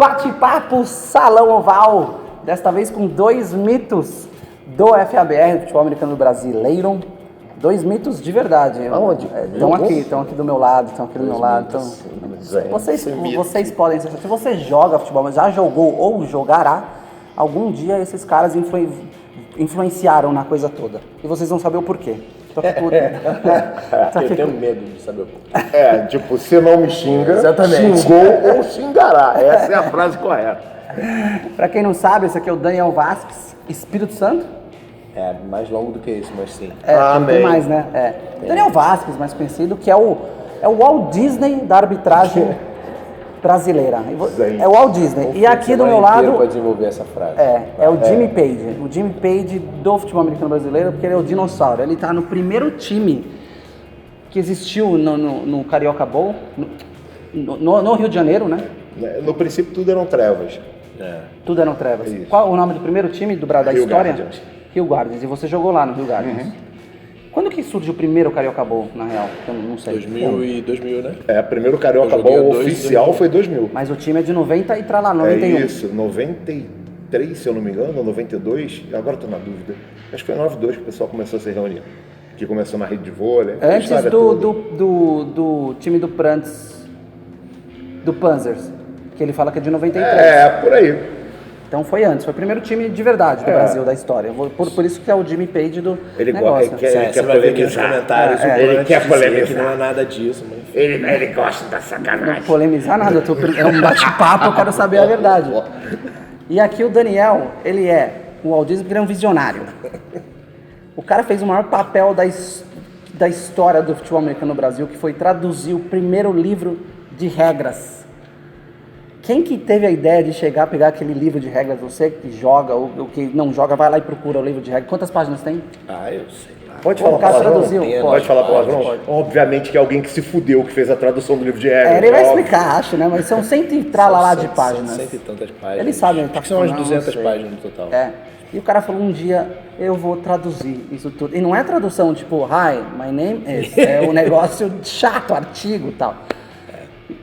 Bate-papo Salão Oval, desta vez com dois mitos do FABR, do futebol americano brasileiro. Dois mitos de verdade. Aonde? Estão aqui do meu lado, Vocês podem, se você joga futebol, mas já jogou ou jogará, algum dia esses caras influenciaram na coisa toda. E vocês vão saber o porquê. Eu tenho medo de saber o porquê. Se não me xinga, xingou ou xingará. Essa é a frase correta. Pra quem não sabe, esse aqui é o Daniel Vasquez, Espírito Santo. É, mais longo do que isso, mas sim. Tem mais, né? Daniel Vasquez, mais conhecido, que é o Walt Disney da arbitragem brasileira. É o Walt Disney. E aqui do meu lado... para desenvolver essa frase. É o Jimmy Page. O Jimmy Page do futebol americano brasileiro, porque ele é o dinossauro. Ele tá no primeiro time que existiu no Carioca Bowl, no Rio de Janeiro, né? No princípio tudo eram trevas. Tudo eram trevas. Isso. Qual o nome do primeiro time da Rio história? Guardians. Rio Guardians. E você jogou lá no Rio Guardians. Quando que surge o primeiro Carioca Bowl, na real? Eu não sei. 2000, né? O primeiro Carioca Bowl oficial foi 2000. Mas o time é de 90 e pra lá, 91. É isso, 93, se eu não me engano, ou 92, agora eu tô na dúvida. Acho que foi 92 que o pessoal começou a se reunir. Que começou na rede de vôlei. Antes do time do Prantz, do Panzers, que ele fala que é de 93. Por aí. Então foi antes, foi o primeiro time de verdade do Brasil, da história. Por isso que é o Jimmy Page do negócio. Ele quer polemizar. Comentários, ele quer polemizar. Que não é nada disso, mas... Ele gosta da sacanagem. Não polemizar nada, é um bate-papo, eu quero saber a verdade. E aqui o Daniel, ele é o Walt Disney porque ele é um visionário. O cara fez o maior papel da história do futebol americano no Brasil, que foi traduzir o primeiro livro de regras. Quem que teve a ideia de pegar aquele livro de regras, você que joga ou que não joga, vai lá e procura o livro de regras. Quantas páginas tem? Eu sei lá. Pode falar palavrão? Pode falar palavrão? Obviamente que é alguém que se fudeu, que fez a tradução do livro de regras. Ele vai explicar, acho, né? Mas são cento e tralala de páginas. Cento e tantas páginas. Ele sabe, Acho que são umas 200 páginas no total. E o cara falou, um dia eu vou traduzir isso tudo. E não é tradução tipo, hi, my name is. É um negócio chato, artigo e tal.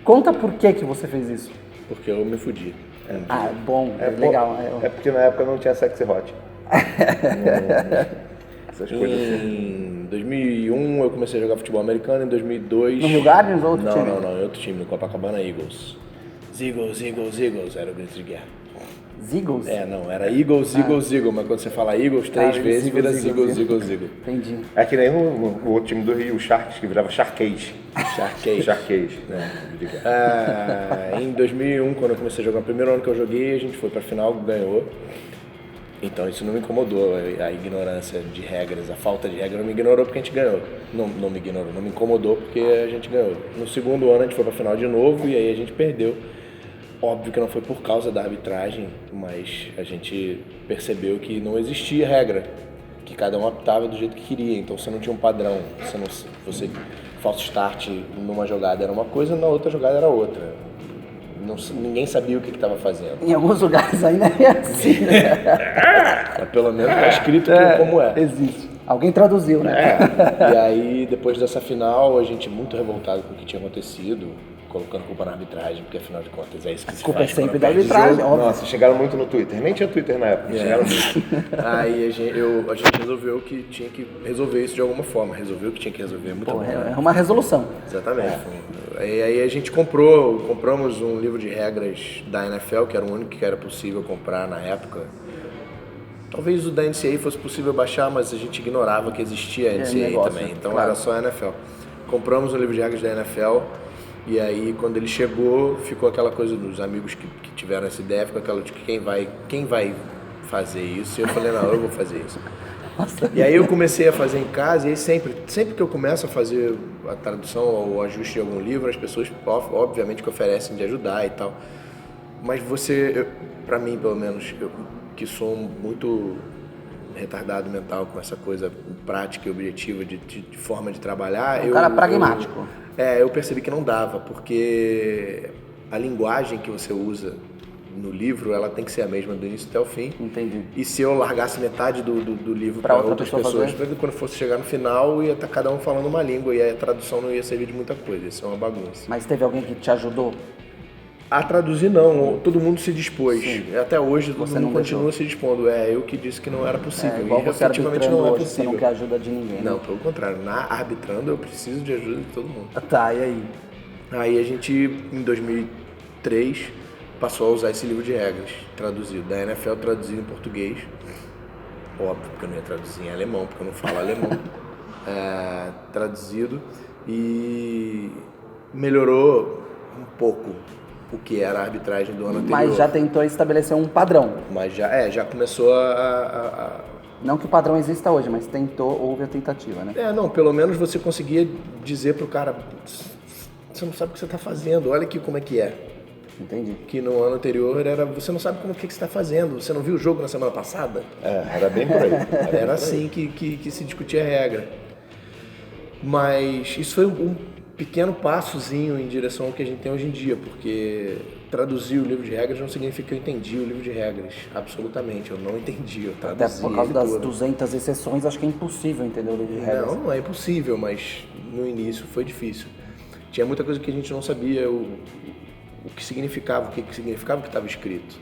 Conta por que você fez isso. Porque eu me fudi. Bom, legal. É porque na época não tinha sexy hot. Essas coisas assim. Em 2001 eu comecei a jogar futebol americano, em 2002... No Rio Guardians ou outro time? Não, em outro time, no Copacabana Eagles. Eagles, era o grito de guerra. Eagles? Era Eagles, mas quando você fala Eagles três vezes, vira Eagles. Entendi. É que nem o outro time do Rio, o Sharks, que virava Sharkade. Em 2001, quando eu comecei a jogar, o primeiro ano que eu joguei, a gente foi pra final, ganhou. Então isso não me incomodou, a ignorância de regras, a falta de regra não me ignorou porque a gente ganhou. Não me ignorou, não me incomodou porque a gente ganhou. No segundo ano a gente foi pra final de novo e aí a gente perdeu. Óbvio que não foi por causa da arbitragem, mas a gente percebeu que não existia regra, que cada um optava do jeito que queria, então você não tinha um padrão, você false start numa jogada era uma coisa, na outra jogada era outra. Ninguém sabia o que estava fazendo. Em alguns lugares ainda é assim, né? Mas pelo menos está escrito como é. Existe. Alguém traduziu, né? E aí, depois dessa final, a gente muito revoltado com o que tinha acontecido, colocando culpa na arbitragem, porque afinal de contas é isso que se culpa faz. É sempre da arbitragem, óbvio. Nossa, chegaram muito no Twitter. Nem tinha Twitter na época, chegaram muito. Aí a gente resolveu que tinha que resolver isso de alguma forma. Resolveu que tinha que resolver. Muito bom. É uma resolução. Exatamente. Aí a gente compramos um livro de regras da NFL, que era o único que era possível comprar na época. Talvez o da NCAA fosse possível baixar, mas a gente ignorava que existia a NCAA também. Então era só a NFL. Compramos um livro de regras da NFL. E aí, quando ele chegou, ficou aquela coisa dos amigos que tiveram essa ideia, ficou aquela de quem vai fazer isso? E eu falei, não, eu vou fazer isso. Nossa. E aí eu comecei a fazer em casa, e aí sempre que eu começo a fazer a tradução ou o ajuste de algum livro, as pessoas, obviamente, que oferecem de ajudar e tal. Mas pra mim, pelo menos, eu, que sou muito retardado mental com essa coisa prática e objetiva de forma de trabalhar... Um cara pragmático. Eu percebi que não dava, porque a linguagem que você usa no livro, ela tem que ser a mesma do início até o fim. Entendi. E se eu largasse metade do livro para outras pessoas, quando fosse chegar no final, ia estar cada um falando uma língua e a tradução não ia servir de muita coisa, isso é uma bagunça. Mas teve alguém que te ajudou? A traduzir não, todo mundo se dispôs. Sim. Até hoje todo Você mundo não continua se dispondo. Eu que disse que não era possível. Igual E você efetivamente arbitrando não é hoje, você possível. não quer ajuda de ninguém. Não, Né? pelo contrário. Arbitrando eu preciso de ajuda de todo mundo. Tá, e aí? Aí a gente, em 2003, passou a usar esse livro de regras traduzido. Da NFL traduzido em português. Óbvio, porque eu não ia traduzir em alemão, porque eu não falo alemão. Traduzido. E melhorou um pouco o que era a arbitragem do ano anterior. Mas já tentou estabelecer um padrão. Mas já começou a... Não que o padrão exista hoje, mas houve a tentativa, né? Não, pelo menos você conseguia dizer pro cara, você não sabe o que você está fazendo, olha aqui como é que é. Entendi. Que no ano anterior era, você não sabe como que você está fazendo, você não viu o jogo na semana passada? Era bem por aí. Era assim que se discutia a regra. Mas isso foi um pequeno passozinho em direção ao que a gente tem hoje em dia, porque traduzir o livro de regras não significa que eu entendi o livro de regras, absolutamente, eu não entendi, eu Até traduzi por causa ele das todo. 200 exceções, acho que é impossível entender o livro de regras. Não é impossível, mas no início foi difícil. Tinha muita coisa que a gente não sabia o que significava, o que significava o que estava escrito.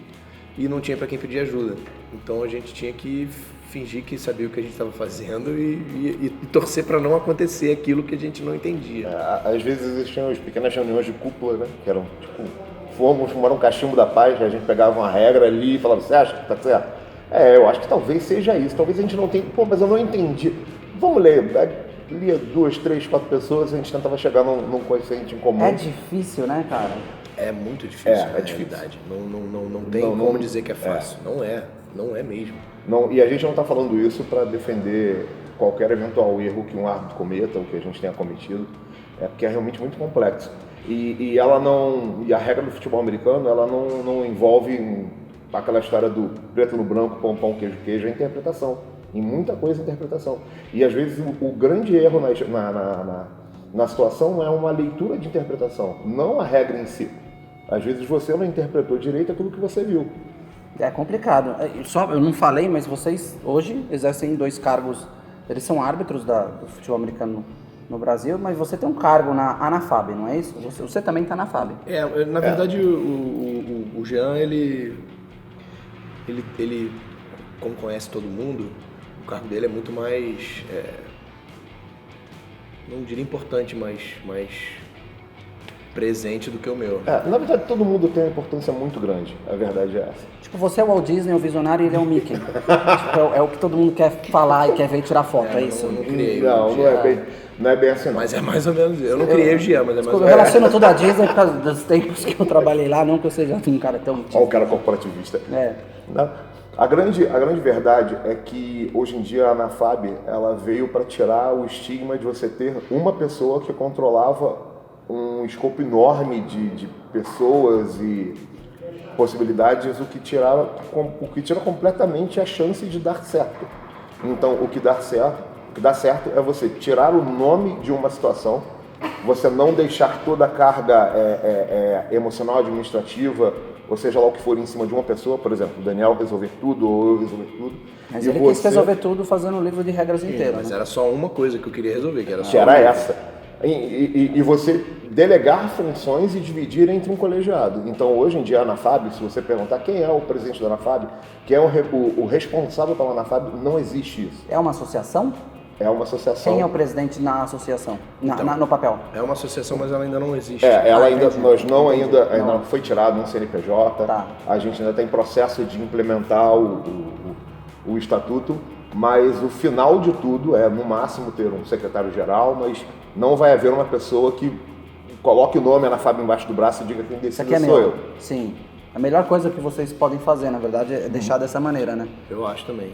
E não tinha para quem pedir ajuda. Então a gente tinha que fingir que sabia o que a gente estava fazendo e torcer para não acontecer aquilo que a gente não entendia. Às vezes existiam as pequenas reuniões de cúpula, né? Que eram tipo, fomos fumar um cachimbo da paz, a gente pegava uma regra ali e falava, você acha que tá certo? Eu acho que talvez seja isso, talvez a gente não tenha, mas eu não entendi. Vamos ler, lia 2, 3, 4 pessoas, a gente tentava chegar num coeficiente em comum. É difícil, né, cara? É muito difícil, É na difícil. realidade. Não tem como dizer que é fácil. Não é mesmo. Não, e a gente não está falando isso para defender qualquer eventual erro que um árbitro cometa ou que a gente tenha cometido, porque é realmente muito complexo. E a regra do futebol americano, ela não envolve aquela história do preto no branco, pão, pão, queijo, queijo, é interpretação. Em muita coisa, interpretação. E às vezes o grande erro na situação é uma leitura de interpretação, não a regra em si. Às vezes você não interpretou direito aquilo que você viu. É complicado. Eu não falei, mas vocês hoje exercem 2 cargos. Eles são árbitros do futebol americano no Brasil, mas você tem um cargo na ANAFAB, não é isso? Você também está na FAB. Na verdade, o Jean, ele, como conhece todo mundo, o cargo dele é muito mais, não diria importante, mas presente do que o meu. Na verdade, todo mundo tem uma importância muito grande, a verdade é essa. Tipo, você é o Walt Disney, o visionário, e ele é o Mickey. Tipo, é o que todo mundo quer falar e quer ver e tirar foto, é isso? Não criei Não, o não é bem assim não. Mas é mais ou menos. Eu não criei o Jean, mas é mais ou Eu menos. relaciono tudo a Disney por causa dos tempos que eu trabalhei lá, não que eu seja um cara tão... Olha o cara corporativista. Não. A grande verdade é que hoje em dia a ANAFAB ela veio para tirar o estigma de você ter uma pessoa que controlava um escopo enorme de pessoas e possibilidades, o que tira completamente a chance de dar certo. Então, o que dá certo é você tirar o nome de uma situação, você não deixar toda a carga emocional, administrativa, ou seja lá o que for em cima de uma pessoa, por exemplo, o Daniel resolver tudo ou eu resolver tudo. Mas ele quis resolver tudo fazendo um livro de regras inteiro. Mas né? era só uma coisa que eu queria resolver, que era só Que era essa. E você delegar funções e dividir entre um colegiado. Então, hoje em dia, a ANAFAB, se você perguntar quem é o presidente da ANAFAB, quem é o responsável pela ANAFAB, não existe isso. É uma associação? É uma associação. Quem é o presidente na associação? No papel? É uma associação, mas ela ainda não existe. Ainda não foi tirado um CNPJ. Tá. A gente ainda está em processo de implementar o estatuto, mas o final de tudo é, no máximo, ter um secretário-geral, mas não vai haver uma pessoa que coloque o nome ANAFAB embaixo do braço e diga quem Isso decide aqui é sou meu. eu. Sim. A melhor coisa que vocês podem fazer, na verdade, é deixar dessa maneira, né? Eu acho também.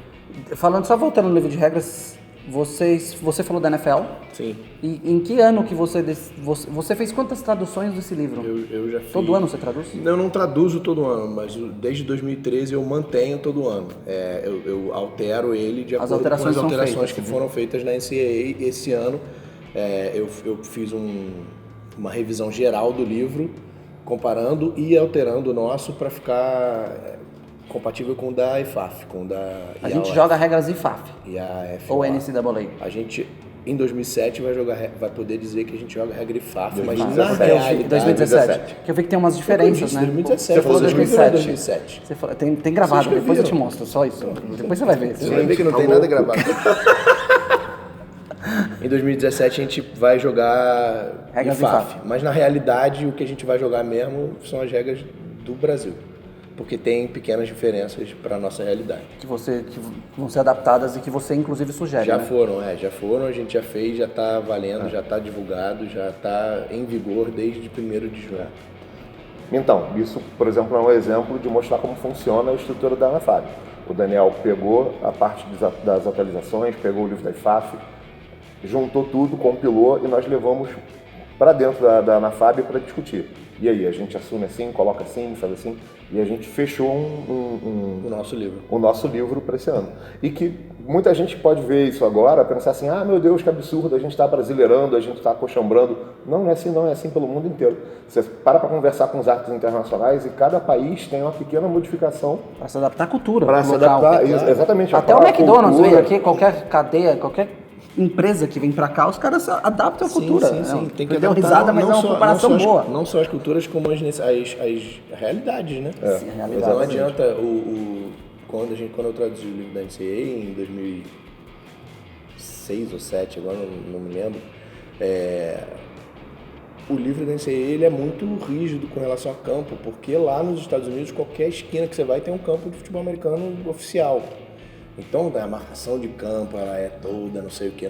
Só voltando no livro de regras, você falou da NFL? Sim. E em que ano que você fez quantas traduções desse livro? Eu já fiz. Todo ano você traduz? Eu não traduzo todo ano, mas desde 2013 eu mantenho todo ano. Eu altero ele de acordo com as alterações que foram feitas na NCAA. Esse ano eu fiz uma revisão geral do livro, comparando e alterando o nosso para ficar compatível com o da IFAF, com o da A gente joga regras IFAF e a FA. ou NCAA. A gente em 2007 vai poder dizer que a gente joga regra IFAF, mas 2017. na realidade... 2017. Que eu vi que tem umas diferenças, né? 2017. Você falou 2007. 2007. Você falou, tem gravado, Vocês depois eu te viram? mostro, só isso. Depois você vai ver. Você vai ver que não tem nada gravado. Em 2017 a gente vai jogar Regras IFAF, IFAF. mas na realidade o que a gente vai jogar mesmo são as regras do Brasil, porque tem pequenas diferenças para nossa realidade. Que vão ser adaptadas e que você inclusive sugere, Já né? foram, a gente já fez, já está valendo, já está divulgado, já está em vigor desde 1º de junho. Então, isso, por exemplo, é um exemplo de mostrar como funciona a estrutura da ANAFAB. O Daniel pegou a parte das atualizações, pegou o livro da IFAF, juntou tudo, compilou e nós levamos para dentro da ANAFAB para discutir. E aí, a gente assume assim, coloca assim, faz assim, e a gente fechou O nosso livro para esse ano. E que muita gente pode ver isso agora, pensar assim, ah, meu Deus, que absurdo, a gente está brasileirando, a gente está acochambrando. Não é assim pelo mundo inteiro. Você para conversar com os árbitros internacionais e cada país tem uma pequena modificação. Para se adaptar à cultura Para se local. adaptar, exatamente. Até o a McDonald's cultura. veio aqui, qualquer cadeia, qualquer empresa que vem pra cá, os caras se adaptam à cultura. Sim. Tem que Deu adaptar, risada, mas é uma comparação boa. Não só as culturas, como as realidades, né? Sim, a realidade. Mas não adianta, quando eu traduzi o livro da NCAA em 2006 ou 2007, agora não me lembro, o livro da NCAA ele é muito rígido com relação a campo, porque lá nos Estados Unidos, qualquer esquina que você vai tem um campo de futebol americano oficial. Então, a marcação de campo, ela é toda, não sei o que,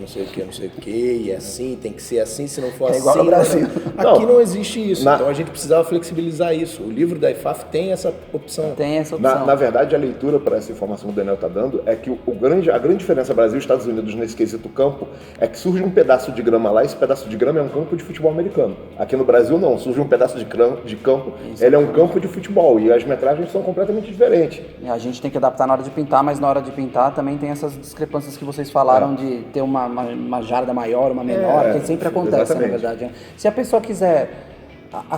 e é assim, tem que ser assim, se não for assim... igual no Brasil. Aqui não existe isso, então a gente precisava flexibilizar isso. O livro da IFAF tem essa opção. Tem essa opção. Na verdade, a leitura para essa informação que o Daniel está dando é que a grande diferença Brasil e Estados Unidos nesse quesito campo é que surge um pedaço de grama lá, esse pedaço de grama é um campo de futebol americano. Aqui no Brasil não, surge um pedaço de campo, ele é um campo de futebol e as metragens são completamente diferentes. A gente tem que adaptar na hora de pintar, mas na hora de pintar também tem essas discrepâncias que vocês falaram de ter uma jarda maior, uma menor, que sempre acontece, exatamente. na verdade. Se a pessoa quiser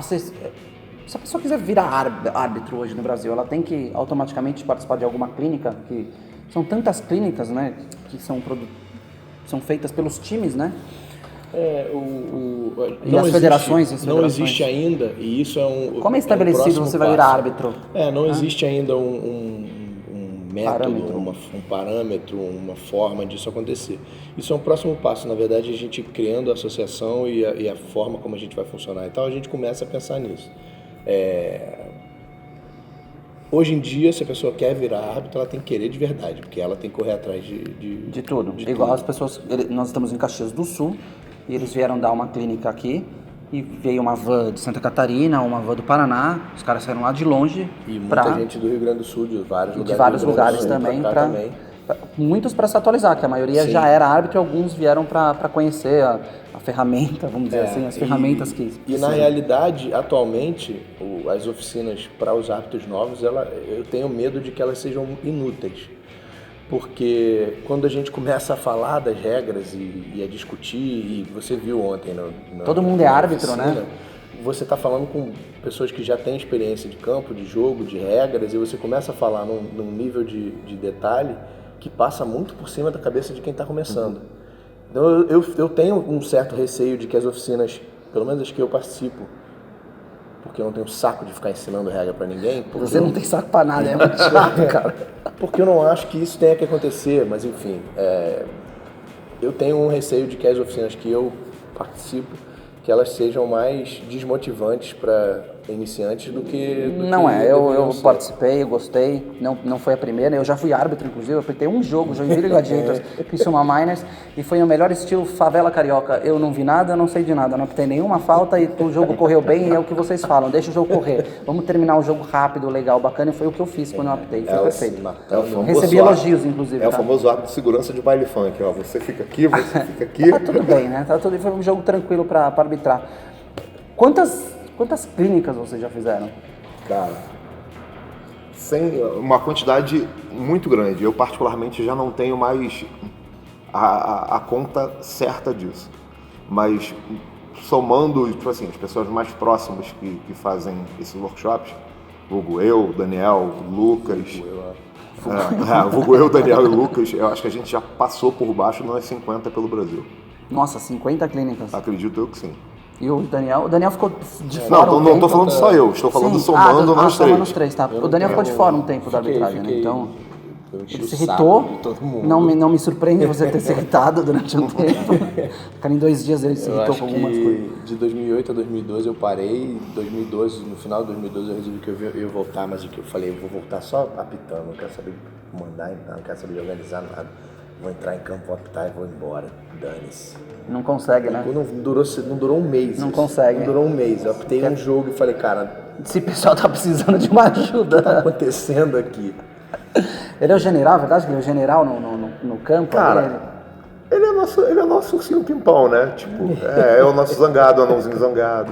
se a pessoa quiser virar árbitro hoje no Brasil, ela tem que automaticamente participar de alguma clínica, que são tantas clínicas, né, que são feitas pelos times, né? E as federações. Não existe ainda, e isso é um... Como é estabelecido você vai virar árbitro? Não existe ainda um método, Parâmetro. um parâmetro, uma forma disso acontecer. Isso é um próximo passo, na verdade, a gente criando a associação e a forma como a gente vai funcionar e tal, a gente começa a pensar nisso. Hoje em dia, se a pessoa quer virar árbitro, ela tem que querer de verdade, porque ela tem que correr atrás de tudo. Igual as pessoas, nós estamos em Caxias do Sul, e eles vieram dar uma clínica aqui, e veio uma van de Santa Catarina, uma van do Paraná, os caras saíram lá de longe. E muita gente do Rio Grande do Sul, de vários lugares também, muitos para se atualizar, que a maioria já era árbitro e alguns vieram para conhecer a ferramenta, vamos dizer assim, as ferramentas que... E na realidade, atualmente, as oficinas para os árbitros novos, eu tenho medo de que elas sejam inúteis. Porque quando a gente começa a falar das regras e a discutir, e você viu ontem... Todo mundo é árbitro, oficina, né? Você está falando com pessoas que já têm experiência de campo, de jogo, de regras, e você começa a falar num nível de detalhe que passa muito por cima da cabeça de quem está começando. Então eu tenho um certo receio de que as oficinas, pelo menos as que eu participo, porque eu não tenho saco de ficar ensinando regra para ninguém. Você não tem saco para nada, é muito chato, cara. Porque eu não acho que isso tenha que acontecer, mas enfim, eu tenho um receio de que as oficinas que eu participo, que elas sejam mais desmotivantes para iniciantes do que... Eu participei, eu gostei, não foi a primeira, eu já fui árbitro, inclusive, eu apertei um jogo, Joinville Gladiators, Criciúma Miners, e foi o melhor estilo favela carioca. Eu não vi nada, eu não sei de nada, não apitei nenhuma falta e o jogo correu bem, e é o que vocês falam, deixa o jogo correr, vamos terminar o jogo rápido, legal, bacana, e foi o que eu fiz quando eu apitei, foi perfeito. Recebi elogios, inclusive. É o famoso árbitro de segurança de baile funk, ó, você fica aqui, você fica aqui. Tá tudo bem, né? Foi um jogo tranquilo para arbitrar. Quantas clínicas vocês já fizeram? Cara, uma quantidade muito grande. Eu particularmente já não tenho mais a conta certa disso. Mas somando, tipo assim, as pessoas mais próximas que fazem esses workshops, vulgo eu, Daniel, Lucas... vulgo eu, Daniel e Lucas, eu acho que a gente já passou por baixo nas 50 pelo Brasil. Nossa, 50 clínicas. Acredito eu que sim. E o Daniel ficou de fora Não tô falando só eu, estou falando somando nós somando três. os três, tá? O Daniel ficou de fora um tempo da arbitragem, né? Então, eu enchi ele o se saco irritou. de todo mundo. Não me surpreende você ter se irritado durante um tempo. Cara, em 2 dias ele se Eu irritou acho com algumas que coisas. de 2008 a 2012 eu parei, em 2012, no final de 2012 eu resolvi que eu ia voltar, mas o que eu falei, eu vou voltar só apitando, não quero saber de mandar, não quero saber de organizar nada. Vou entrar em campo, vou apitar e vou embora. Dane-se. Não consegue, né? Não durou um mês. Não isso. consegue. Não durou um mês. Eu apitei um jogo e falei, cara, Esse pessoal tá precisando de uma o que tá ajuda. acontecendo aqui? Ele é o general, é verdade que ele é o general no campo? Cara, ali? ele é nosso ursinho pimpão, né? Tipo, é o nosso zangado, o anãozinho zangado.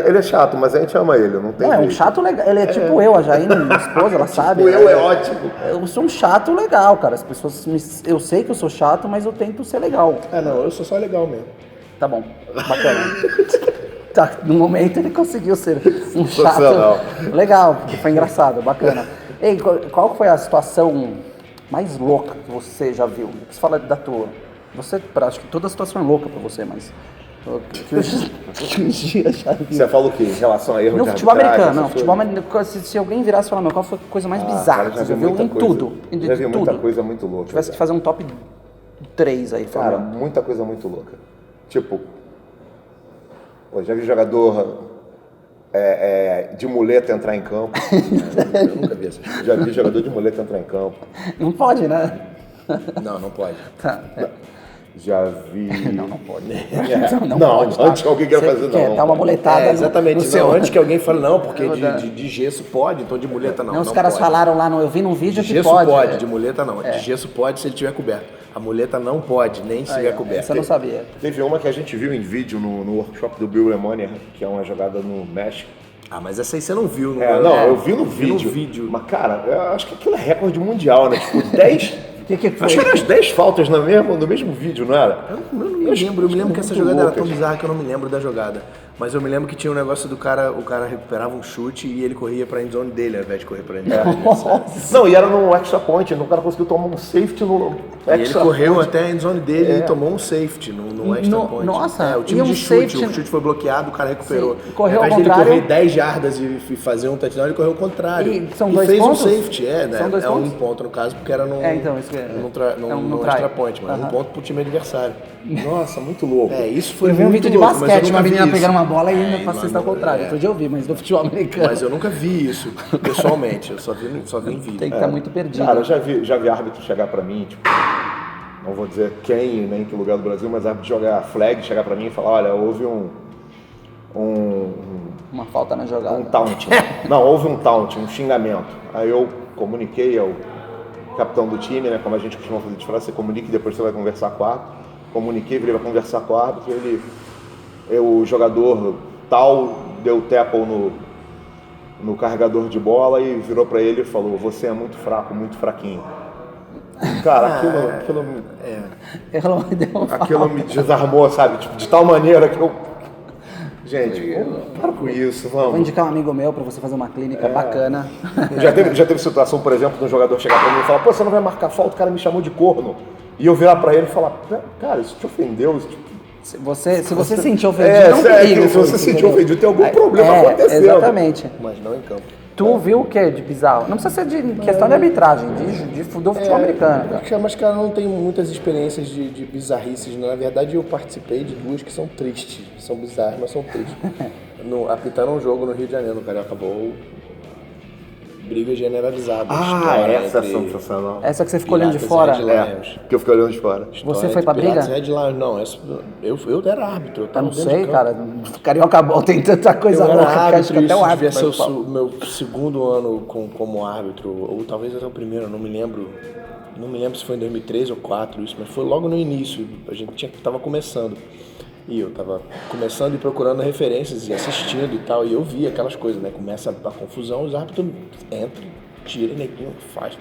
Ele é chato, mas a gente ama ele, não tem Não, é um jeito. chato legal. Ele é tipo eu, a Jaine, minha esposa, ela sabe. eu é ótimo. Eu sou um chato legal, cara. As pessoas eu sei que eu sou chato, mas eu tento ser legal. Não, eu sou só legal mesmo. Tá bom, bacana. Tá, no momento ele conseguiu ser um Sensacional. chato legal, porque foi engraçado, bacana. Ei, qual foi a situação mais louca que você já viu? Você fala da tua. Acho que toda a situação é louca pra você, mas que um dia já vi. Você fala o quê? Em relação a erro No de futebol arbitragem, americano, não. essas Futebol coisas? americano, se alguém virasse e falar, meu, qual foi a coisa mais bizarra Cara, que você já viu muita em coisa. tudo? Já vi muita tudo. coisa muito louca. Tivesse que fazer um top 3 aí, Cara, fala. muita coisa muito louca. Tipo, já vi jogador de muleta entrar em campo. Eu nunca vi essas coisas. Já vi jogador de muleta entrar em campo. Não pode, né? Não pode. Tá. Já vi. Não pode. Não, pode, tá? antes que alguém queira Você fazer, quer não. dar uma moletada Exatamente. no Não, seu... antes que alguém fale, não, porque Eu vou dar. de gesso pode, então de muleta não. Não, os não caras pode. falaram lá, eu vi num vídeo De que gesso pode. pode, é. de muleta não. De gesso pode se ele tiver coberto. A muleta não pode, nem se Aí, tiver ó, coberto. essa eu não sabia. Teve uma que a gente viu em vídeo no workshop do Bill Lemonier, que é uma jogada no México. Ah, mas essa aí você não viu, não Eu vi no vi vídeo. Mas, cara, eu acho que aquilo é recorde mundial, né? Tipo, 10. O que foi? Acho que eram as 10 faltas no mesmo vídeo, não era? Eu não me lembro, eu me lembro que essa muito jogada era loucas. tão bizarra que eu não me lembro da jogada. Mas eu me lembro que tinha um negócio do cara, o cara recuperava um chute e ele corria pra endzone dele ao invés de correr pra endzone. Não, e era no extra point, então o cara conseguiu tomar um safety no E ele extra correu point. até a endzone dele e tomou um safety no extra point. Nossa, o time e um de chute, safety- o chute foi bloqueado, o cara recuperou. Sim, correu ao invés ao dele contrário. correr 10 jardas e fazer um touchdown, ele correu ao contrário. E são e 2 fez pontos? um safety, né? São 2 é pontos? um ponto no caso, porque era no, Então, isso que é. no try. extra point, mas Aham. um ponto pro time adversário. Nossa, muito louco. Isso foi Eu vi um muito vídeo de louco, mas eu basquete, nunca uma vi menina isso. pegando uma bola e indo pra mano, cesta ao contrário. Outro dia eu vi, mas do futebol americano. Mas eu nunca vi isso pessoalmente, eu só vi em vídeo. Tem que estar muito perdido. Cara, eu já vi árbitro chegar pra mim, tipo, não vou dizer quem, nem em que lugar do Brasil, mas árbitro jogar flag, chegar pra mim e falar, olha, houve Uma falta na jogada. um taunt. Não, houve um taunt, um xingamento. Aí eu comuniquei ao capitão do time, né, como a gente costuma fazer de frase, você comunica e depois você vai conversar com o árbitro. Comuniquei, virei pra conversar com o árbitro, o jogador tal deu tackle no carregador de bola e virou pra ele e falou, você é muito fraco, muito fraquinho. Cara, aquilo me desarmou, sabe? Tipo, de tal maneira que eu... Gente, para com isso, Vou vamos. indicar um amigo meu pra você fazer uma clínica bacana. Já teve situação, por exemplo, de um jogador chegar pra mim e falar, pô, você não vai marcar falta, o cara me chamou de corno. E eu virar pra ele e falar, cara, isso te ofendeu? Isso te... Se você sentir ofendido, não sério, perigo, se você entendeu? sentir ofendido, tem algum problema acontecendo. Exatamente. Mas não em campo. Tu viu o que de bizarro? Não precisa ser de questão de arbitragem, do futebol americano. Cara. Mas, cara, eu não tenho muitas experiências de bizarrices. Na verdade, eu participei de 2 que são tristes. São bizarras, mas são tristes. Apitando um jogo no Rio de Janeiro, no Carioca Bowl. Briga generalizada. história essa é entre sensacional. Essa que você ficou olhando de Piratas e fora. Red Lions. Que eu fiquei olhando de fora. Você foi pra briga? Piratas e Red Lions. Não, eu era árbitro. Eu Eu tava não dentro sei, de campo. cara. Carioca Bowl tem tanta coisa Eu louca era que acho árbitro, que até o isso árbitro. devia ser vai o meu segundo ano como árbitro, ou talvez até o primeiro, não me lembro. Não me lembro se foi em 2003 ou 2004 isso, mas foi logo no início. A gente tava começando. E eu tava começando e procurando referências e assistindo e tal. E eu vi aquelas coisas, né? Começa a confusão, os árbitros entram, tira, neguinho, faz.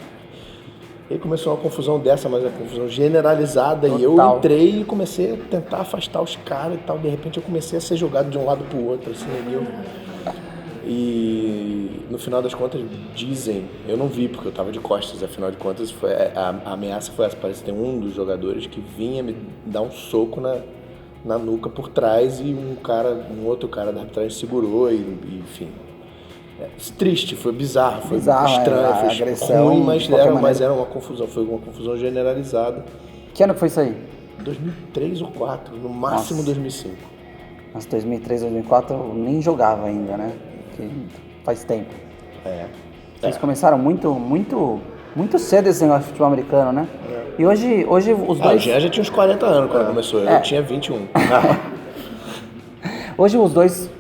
E aí começou uma confusão dessa, mas uma confusão generalizada. E eu Total. entrei e comecei a tentar afastar os caras e tal. De repente eu comecei a ser jogado de um lado pro outro, assim, e eu... E no final das contas dizem, eu não vi porque eu tava de costas, afinal de contas a ameaça foi essa, parece que tem um dos jogadores que vinha me dar um soco na nuca por trás e um outro cara da arbitragem segurou e enfim. Triste, foi bizarro, foi estranho, foi agressão, ruim, mas era uma confusão, foi uma confusão generalizada. Que ano que foi isso aí? 2003 ou 2004, no máximo 2005. Mas 2003, 2004 eu nem jogava ainda, né? Que faz tempo. Vocês começaram muito cedo esse negócio de futebol americano, né? E hoje os dois... O Jean já tinha uns 40 anos quando começou, eu tinha 21. Hoje os dois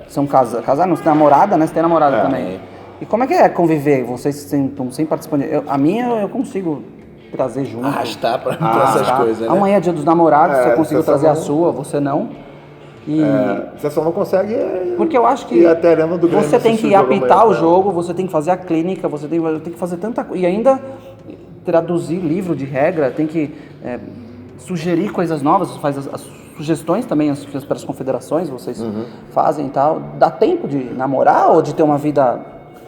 são casados, não, você tem namorada, né? Você tem namorada também. E como é que é conviver? Vocês estão sem participando? A minha eu consigo trazer junto. Arrastar pra essas coisas, né? Amanhã é dia dos namorados, eu consigo trazer não... a sua, você não. E... você só não consegue porque eu acho que ir até a arena do Grêmio, você tem que apitar amanhã, o jogo, você tem que fazer a clínica, você tem que fazer tanta coisa. E ainda traduzir livro de regra, tem que sugerir coisas novas, faz as sugestões também para as confederações, vocês fazem e tal. Dá tempo de namorar ou de ter uma vida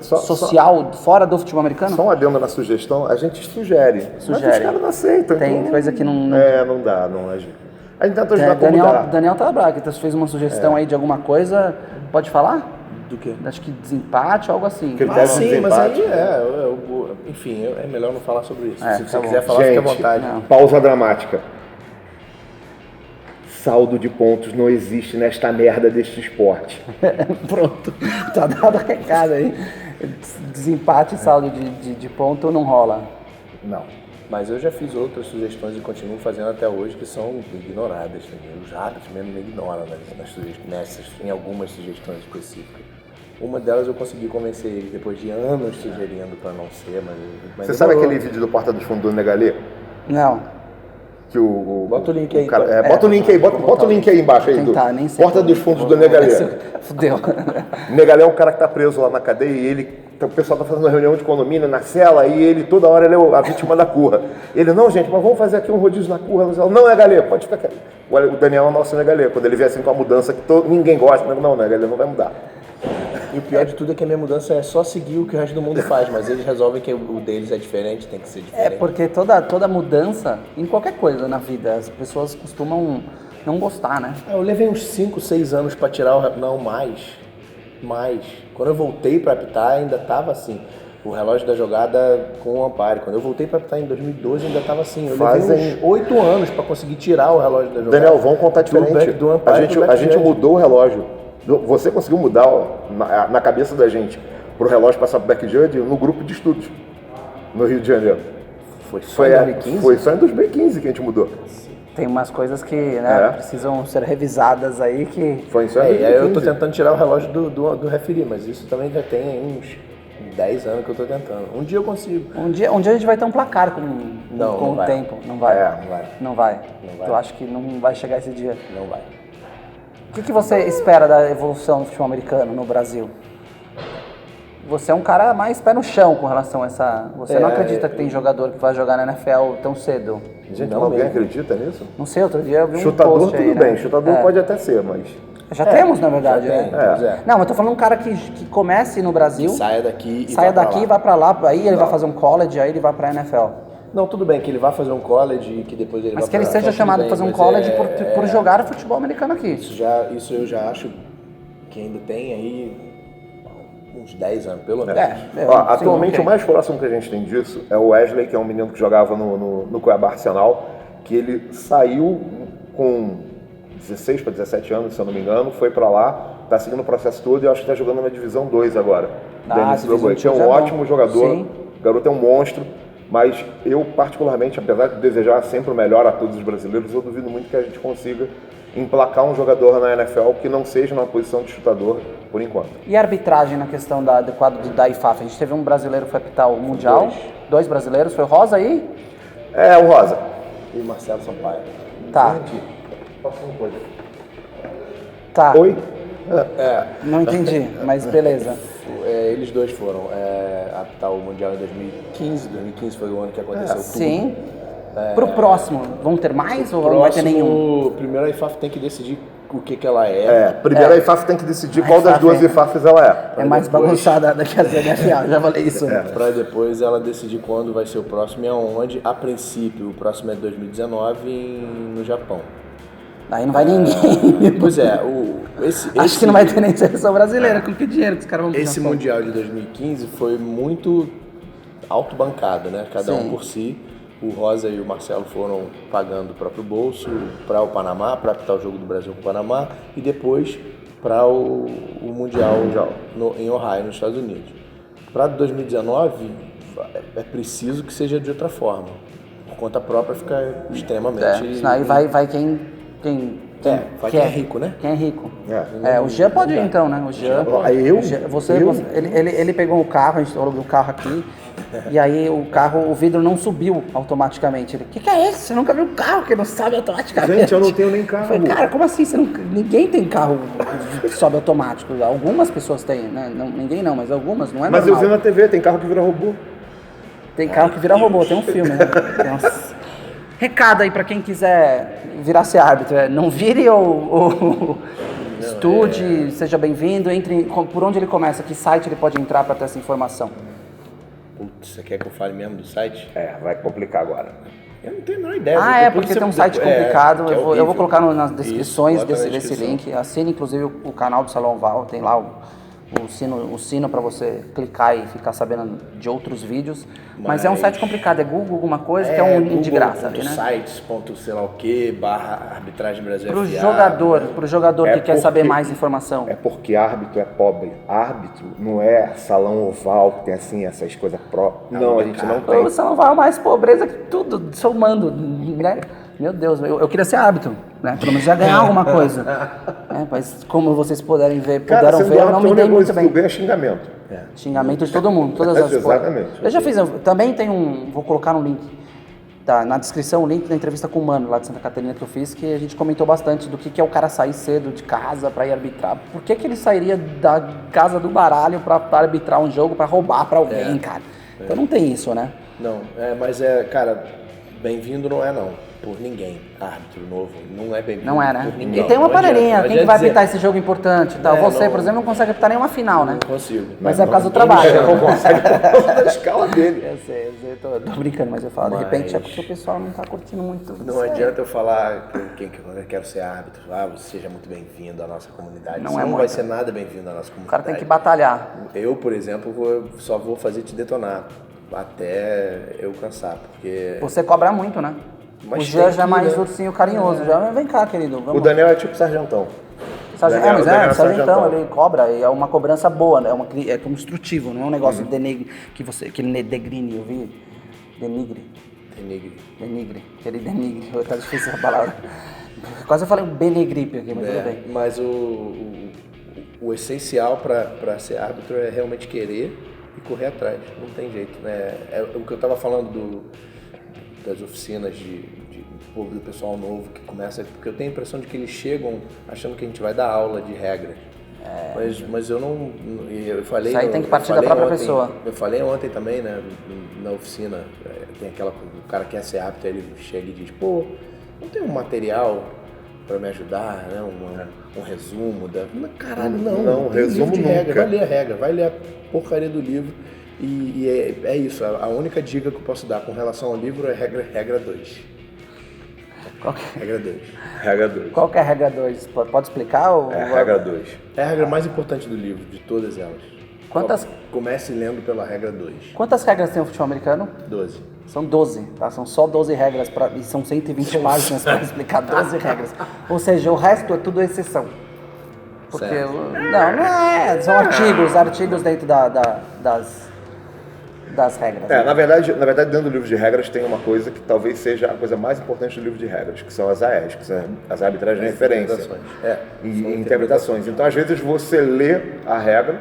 social fora do futebol americano? Só um adendo na sugestão, a gente sugere. Mas os caras não aceitam. Tem então, coisa que não... não dá, não agir. A gente tenta ajudar como dá. Daniel tá bravo, então você fez uma sugestão aí de alguma coisa, pode falar? Do quê? Acho que desempate, algo assim. Sim, mas aí enfim, é melhor não falar sobre isso. Se você quiser falar, gente, fique à vontade. Pausa dramática. Saldo de pontos não existe nesta merda deste esporte. Pronto, tá dado o recado aí. Desempate, saldo de ponto não rola. Não. Mas eu já fiz outras sugestões e continuo fazendo até hoje que são ignoradas. Os árbitros mesmo me ignoram em algumas sugestões específicas. Uma delas eu consegui convencer eles depois de anos sugerindo para não ser, mas você sabe aquele vídeo do Porta dos Fundos do Negalê? Não. Que bota o link aí. Bota o link aí embaixo aí. Nem sei Porta dos Fundos do Negalê. Fudeu. Negalê é um cara que tá preso lá na cadeia e ele... O pessoal tá fazendo uma reunião de condomínio na cela e ele, toda hora, ele é a vítima da curra. Ele, não, gente, mas vamos fazer aqui um rodízio na curra. Não, Negalê, pode ficar aqui. O Daniel é o nosso Negalê. Quando ele vê assim com a mudança que ninguém gosta, não, Negalê não vai mudar. E o pior de tudo é que a minha mudança é só seguir o que o resto do mundo faz, mas eles resolvem que o deles é diferente, tem que ser diferente. Porque toda mudança, em qualquer coisa na vida, as pessoas costumam não gostar, né? Eu levei uns 5, 6 anos para tirar não, mais. Quando eu voltei para apitar, ainda tava assim. O relógio da jogada com o umpire. Quando eu voltei para apitar em 2012, ainda tava assim. Eu levei uns 8 anos para conseguir tirar o relógio da jogada. Daniel, vamos contar diferente. Do umpire a gente mudou o relógio. Você conseguiu mudar na cabeça da gente pro relógio passar pro back judge no grupo de estudos no Rio de Janeiro. Foi só em 2015? Foi só em 2015 que a gente mudou. Tem umas coisas que precisam ser revisadas aí que... Foi só em 2015. Aí eu tô tentando tirar o relógio do referee, mas isso também já tem uns 10 anos que eu tô tentando. Um dia eu consigo. Um dia a gente vai ter um placar com o tempo. Não vai. Não vai. Eu acho que não vai chegar esse dia. Não vai. O que você espera da evolução do futebol americano no Brasil? Você é um cara mais pé no chão com relação a essa... Você não acredita que tem jogador que vai jogar na NFL tão cedo? Gente, alguém acredita nisso? Não sei, outro dia eu vi um chutador, post aí, tudo bem. Chutador pode até ser, mas... Já temos, na verdade, né? É. Não, mas tô falando um cara que comece no Brasil... Saia daqui e vai pra lá. Aí ele vai fazer um college, aí ele vai pra NFL. Não, tudo bem, que ele vai fazer um college e que depois ele mas vai que ele seja chamado para fazer um college por jogar futebol americano aqui. Isso eu já acho que ainda tem aí uns 10 anos, pelo menos. Atualmente o mais próximo que a gente tem disso é o Wesley, que é um menino que jogava no Cuiabá Arsenal, que ele saiu com 16 para 17 anos, se eu não me engano, foi para lá, tá seguindo o processo todo e eu acho que tá jogando na Divisão 2 agora. Que é um ótimo jogador, o garoto é um monstro. Mas eu, particularmente, apesar de desejar sempre o melhor a todos os brasileiros, eu duvido muito que a gente consiga emplacar um jogador na NFL que não seja numa posição de chutador, por enquanto. E a arbitragem na questão do quadro da IFAF? A gente teve um brasileiro que foi apitar o Mundial, dois brasileiros, foi o Rosa aí? É, o Rosa. E o Marcelo Sampaio. Tá. Passa uma coisa. Tá. Oi? Não entendi, mas beleza. Eles dois foram apitar o Mundial em 2015. 2015 foi o ano que aconteceu tudo. Sim. Pro próximo, vão ter mais ou não vai ter nenhum? Primeiro a IFAF tem que decidir o que ela é. Primeiro a IFAF tem que decidir qual das duas IFAFs ela é. É mais bagunçada do que a ZNFA, já falei isso. Para depois ela decidir quando vai ser o próximo e aonde. A princípio, o próximo é 2019 no Japão. Aí não vai ninguém. Pois é, Acho que não vai ter nem seleção brasileira. Com que dinheiro que os caras vão pro Esse Japão? Mundial de 2015 foi muito autobancado, né? Cada um por si. O Rosa e o Marcelo foram pagando o próprio bolso para o Panamá, para apitar o jogo do Brasil com o Panamá e depois para o Mundial em Ohio, nos Estados Unidos. Para 2019 é preciso que seja de outra forma. Por conta própria fica extremamente... Senão aí vai quem é rico, né? Quem é rico. O Jean pode ir então, né? O Jean. Ele pegou o carro, a gente falou do carro aqui, e aí o vidro não subiu automaticamente. Ele, que é esse? Você nunca viu um carro que não sobe automaticamente? Gente, eu não tenho nem carro. Eu falei, cara, como assim? Ninguém tem carro que sobe automático. Algumas pessoas têm, né? Ninguém não, mas algumas, não é Mas normal. eu vi na TV, tem carro que vira robô. Tem carro que vira robô, tem um filme, né? Nossa. Recado aí pra quem quiser virar ser árbitro, não vire ou estude, seja bem-vindo, entre por onde ele começa, que site ele pode entrar para ter essa informação? Putz, você quer que eu fale mesmo do site? Vai complicar agora. Eu não tenho a menor ideia. Porque tem um site complicado, que é eu vou colocar nas descrições Isso, bota na desse descrição. link, assine inclusive o canal do Salão Val, tem lá o sino para você clicar e ficar sabendo de outros vídeos, mas é um site complicado, é Google alguma coisa, que é um link de graça ali, né? Sites, sei lá o que, /arbitragem Brasil Pro FA. jogador que quer saber porque- mais informação. É porque árbitro é pobre. Árbitro não é salão oval, que tem assim, essas coisas próprias. Não, a gente não tem. O Salão Val é mais pobreza que tudo, somando, né? Meu Deus, eu queria ser árbitro, né? Pelo menos já ganhar alguma coisa. Mas como vocês puderam ver, eu não me dei muito bem. Tu ganha xingamento. Xingamento de todo mundo, todas as Exatamente. coisas. Eu já fiz, também tem vou colocar no link, na descrição, o link da entrevista com o Mano, lá de Santa Catarina, que eu fiz, que a gente comentou bastante do que é o cara sair cedo de casa pra ir arbitrar. Por que ele sairia da casa do baralho pra arbitrar um jogo, pra roubar pra alguém, cara? Então não tem isso, né? Não, mas cara, bem-vindo não é não. Por ninguém. Árbitro novo não é bem-vindo. Não é, né? Por ninguém. E tem uma Não adianta, panelinha, não quem que adianta vai dizer, apitar esse jogo importante e tal? Você, não- por exemplo, não consegue apitar nenhuma final, né? Não consigo. Mas é por causa do trabalho. Não consegue na escala dele. Eu sei, tô brincando, mas eu falo, de repente é porque o pessoal não tá curtindo muito. Não adianta eu falar que eu quero ser árbitro, você seja muito bem-vindo à nossa comunidade. Não Você é não muito. vai ser nada bem-vindo à nossa comunidade. O cara tem que batalhar. Eu, por exemplo, só vou fazer te detonar até eu cansar, porque... Você cobra muito, né? Mas o Jean tem já é que, mais né? ursinho carinhoso. Já vem cá, querido. Vamos. O Daniel é tipo sargentão. Sargento, o Daniel é o sargentão, sargentão. ele cobra, e é uma cobrança boa, né? É construtivo, não é um negócio que degrine, eu vi. Denigre. Ele denigre. Tá difícil essa palavra. Quase eu falei um benegripe aqui, mas tudo bem. Mas o essencial para ser árbitro é realmente querer e correr atrás. Não tem jeito, né? É o que eu estava falando das oficinas do pessoal novo que começa, porque eu tenho a impressão de que eles chegam achando que a gente vai dar aula de regra. Mas eu não. Eu falei. Isso aí tem que partir da própria pessoa. Eu falei ontem também, né? Na oficina, tem o cara que quer ser árbitro, ele chega e diz: pô, não tem um material para me ajudar, né? Um resumo da. Caralho, não. Não, tem resumo livro de nunca. regra. Vai ler a regra, vai ler a porcaria do livro. E é isso. A única dica que eu posso dar com relação ao livro é regra 2. Regra 2. Regra 2. Qual que é a regra 2? Pode explicar? Regra 2. É a regra mais importante do livro, de todas elas. Quantas- Comece lendo pela regra 2. Quantas regras tem o futebol americano? 12. São 12, tá? São só 12 regras e são 120 páginas para explicar 12 regras. Ou seja, o resto é tudo exceção. Porque Certo. não é, são artigos dentro das regras. Na verdade, dentro do livro de regras tem uma coisa que talvez seja a coisa mais importante do livro de regras, que são as AEs, que são as arbitragens de referência. E interpretações. Então, às vezes, você lê a regra,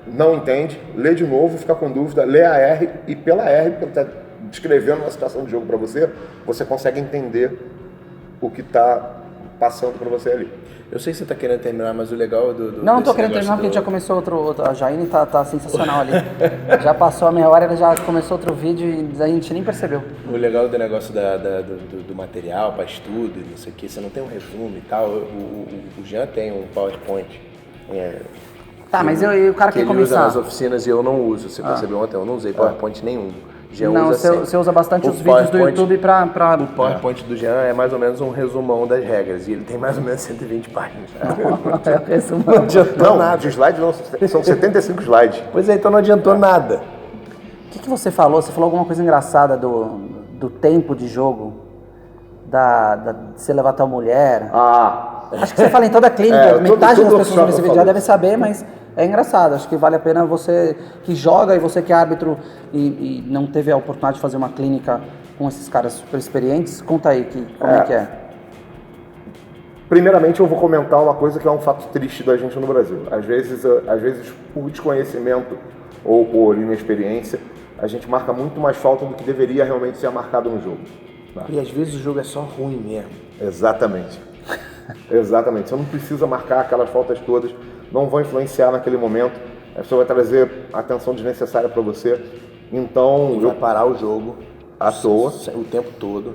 não entende, lê de novo, fica com dúvida, lê a R e pela R, porque ele está descrevendo uma situação de jogo para você, você consegue entender o que está passando para você ali. Eu sei que você tá querendo terminar, mas o legal Não tô querendo terminar porque a gente já começou outro a Jaine tá sensacional ali. Já passou a meia hora, ela já começou outro vídeo e a gente nem percebeu. O legal do negócio do material para estudo e não sei o que, você não tem um resumo e tal. O Jean tem um PowerPoint. Tá, mas o cara quer ele usa começar. nas oficinas e eu não uso. Você percebeu ontem? Eu não usei PowerPoint nenhum. Jean Não, usa você usa bastante os vídeos do YouTube pra... O PowerPoint do Jean é mais ou menos um resumão das regras. E ele tem mais ou menos 120 páginas. Resumão. Não adiantou Não, nada. de slide não, são 75 slides. Pois é, então não adiantou nada. O que você falou? Você falou alguma coisa engraçada do tempo de jogo, de você levar tua mulher. Acho que você fala em toda a clínica, metade das pessoas nesse vídeo já falo deve isso. saber, mas é engraçado. Acho que vale a pena você que joga e você que é árbitro e não teve a oportunidade de fazer uma clínica com esses caras super experientes. Conta aí como é que é. Primeiramente, eu vou comentar uma coisa que é um fato triste da gente no Brasil. Às vezes por desconhecimento ou por inexperiência, a gente marca muito mais falta do que deveria realmente ser marcado no jogo. Tá? E às vezes o jogo é só ruim mesmo. Exatamente. Exatamente. Você não precisa marcar aquelas faltas todas, não vão influenciar naquele momento, a pessoa vai trazer atenção desnecessária para você. Então, Vai parar o jogo à toa. o tempo todo.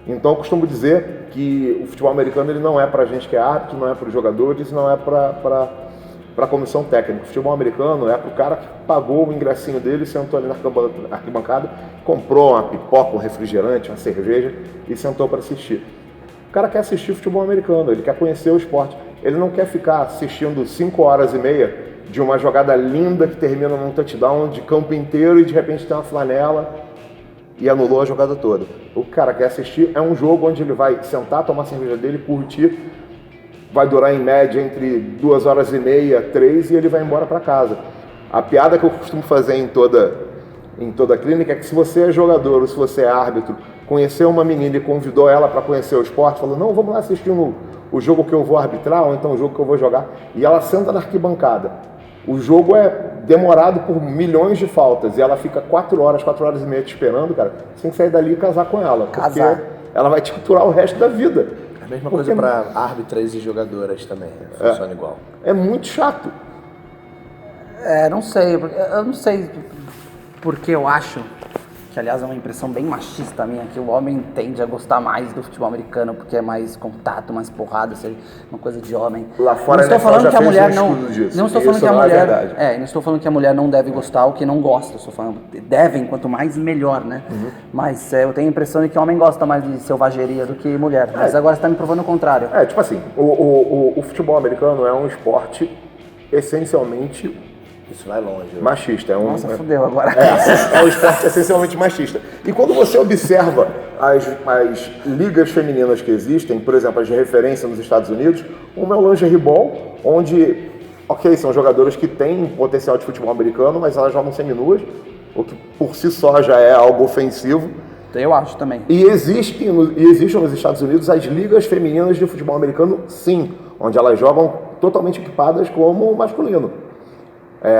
Então eu costumo dizer que o futebol americano ele não é para gente que é árbitro, não é para os jogadores, não é para a comissão técnica. O futebol americano é para o cara que pagou o ingressinho dele, sentou ali na arquibancada, comprou uma pipoca, um refrigerante, uma cerveja e sentou para assistir. O cara quer assistir futebol americano, ele quer conhecer o esporte. Ele não quer ficar assistindo 5 horas e meia de uma jogada linda que termina num touchdown de campo inteiro e de repente tem uma flanela e anulou a jogada toda. O cara quer assistir é um jogo onde ele vai sentar, tomar a cerveja dele, curtir, vai durar em média entre 2 horas e meia, 3 e ele vai embora para casa. A piada que eu costumo fazer em toda a clínica é que se você é jogador ou se você é árbitro, conheceu uma menina e convidou ela para conhecer o esporte, falou, não, vamos lá assistir o jogo que eu vou arbitrar ou então o jogo que eu vou jogar, e ela senta na arquibancada. O jogo é demorado por milhões de faltas e ela fica 4 horas e meia te esperando, cara. Você tem que sair dali e casar com ela, porque ela vai te aturar o resto da vida. É a mesma coisa para árbitras e jogadoras também, funciona igual. É muito chato. Não sei, eu não sei porque eu acho que, aliás, é uma impressão bem machista minha, que o homem tende a gostar mais do futebol americano porque é mais contato, mais porrada, uma coisa de homem. Lá fora não estou falando que a mulher não estou falando que a mulher não estou falando que a mulher não deve gostar ou que não gosta, estou falando devem, quanto mais melhor, né? Mas eu tenho a impressão de que o homem gosta mais de selvageria do que mulher, mas agora você está me provando o contrário. Tipo assim, o futebol americano é um esporte essencialmente Isso vai longe. machista. Nossa, fudeu agora. É um esporte essencialmente machista. E quando você observa as ligas femininas que existem, por exemplo, as de referência nos Estados Unidos, uma é o lingerie ball, onde, são jogadoras que têm potencial de futebol americano, mas elas jogam seminuas, o que por si só já é algo ofensivo. Eu acho também. E existem nos Estados Unidos as ligas femininas de futebol americano, sim, onde elas jogam totalmente equipadas como o masculino.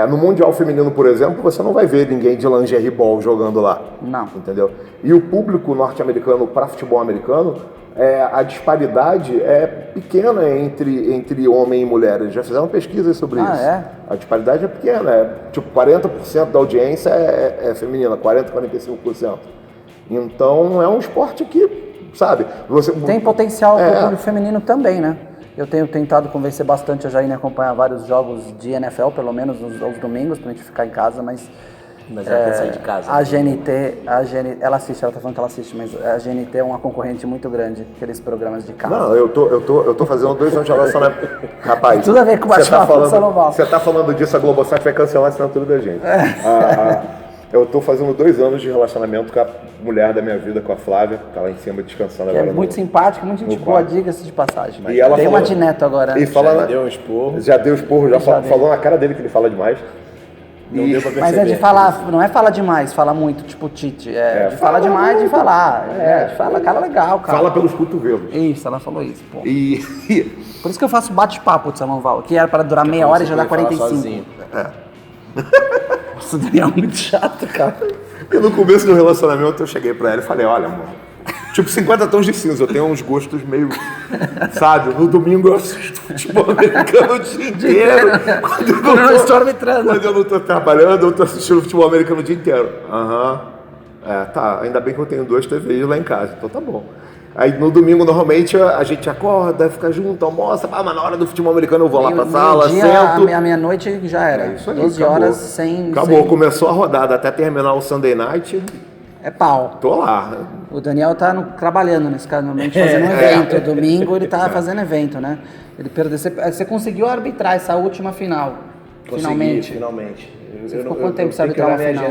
No Mundial Feminino, por exemplo, você não vai ver ninguém de lingerie ball jogando lá. Não. Entendeu? E o público norte-americano para futebol americano, a disparidade é pequena entre homem e mulher. Eles já fizeram pesquisas sobre isso. A disparidade é pequena. Tipo, 40% da audiência é feminina, 40%, 45%. Então, é um esporte que, sabe... Tem potencial para o público feminino também, né? Eu tenho tentado convencer bastante a Jaine a acompanhar vários jogos de NFL, pelo menos aos domingos, pra gente ficar em casa, mas ela quer sair de casa. A GNT, ela assiste, ela tá falando que ela assiste, mas a GNT é uma concorrente muito grande, aqueles programas de casa. Não, eu tô fazendo 2 anos de relacionamento. Rapaz, tudo a ver com o bate-papo do Salomão. Você tá falando disso, a Globosat vai cancelar a assinatura da gente. Eu tô fazendo 2 anos de relacionamento com a mulher da minha vida, com a Flávia, tá lá em cima descansando que agora. É muito simpática, muito gente boa, diga-se de passagem. E ela tem uma de neto agora. E já deu um esporro. Já deu esporro, falou na cara dele que ele fala demais. Não deu pra perceber. Mas é de falar, não é falar demais, fala muito, tipo Tite. De falar demais, de falar. De falar, cara legal, cara. Fala pelos cotovelos. Isso, ela falou isso, pô. E por isso que eu faço bate-papo de Samuel, que era para durar meia hora e já dá 45. Nossa, o Daniel é muito chato, cara. no começo do relacionamento eu cheguei pra ela e falei, olha, amor, Tipo 50 tons de cinza. Eu tenho uns gostos meio, sabe? No domingo eu assisto futebol americano o dia inteiro. Quando eu não tô trabalhando, eu tô assistindo futebol americano o dia inteiro. Tá. Ainda bem que eu tenho 2 TVs lá em casa, então tá bom. Aí no domingo, normalmente, a gente acorda, fica junto, almoça, mas na hora do futebol americano eu vou lá pra sala, sento. A meia-noite já era. Isso aí, 12 acabou. horas sem... Acabou, começou a rodada até terminar o Sunday Night. É pau. Tô lá. O Daniel tá trabalhando nesse caso, normalmente fazendo um evento. Domingo ele tá fazendo evento, né? Ele perdeu. Você conseguiu arbitrar essa última final. Finalmente. Você ficou quanto tempo pra arbitrar uma final?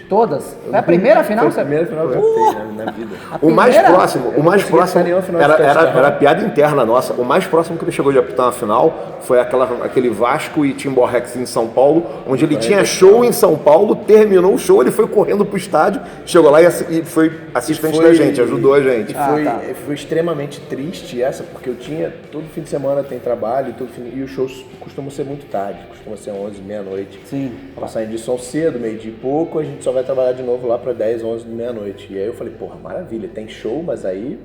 Todas? Foi a primeira final? Foi a primeira final que eu fiz na vida. O mais próximo era piada interna nossa. O mais próximo que ele chegou de apitar na final foi aquele Vasco e Timborrex em São Paulo, onde ele tinha show em São Paulo, terminou o show, ele foi correndo pro estádio, chegou lá e foi assistente da gente, ajudou a gente. Foi extremamente triste essa, porque eu tinha, todo fim de semana tem trabalho, e os shows costumam ser muito tarde, costuma ser 11, meia-noite. Sim. Passar em edição cedo, meio-dia e pouco, a gente só vai trabalhar de novo lá para 10, 11 da meia-noite. E aí eu falei, porra, maravilha, tem show, mas aí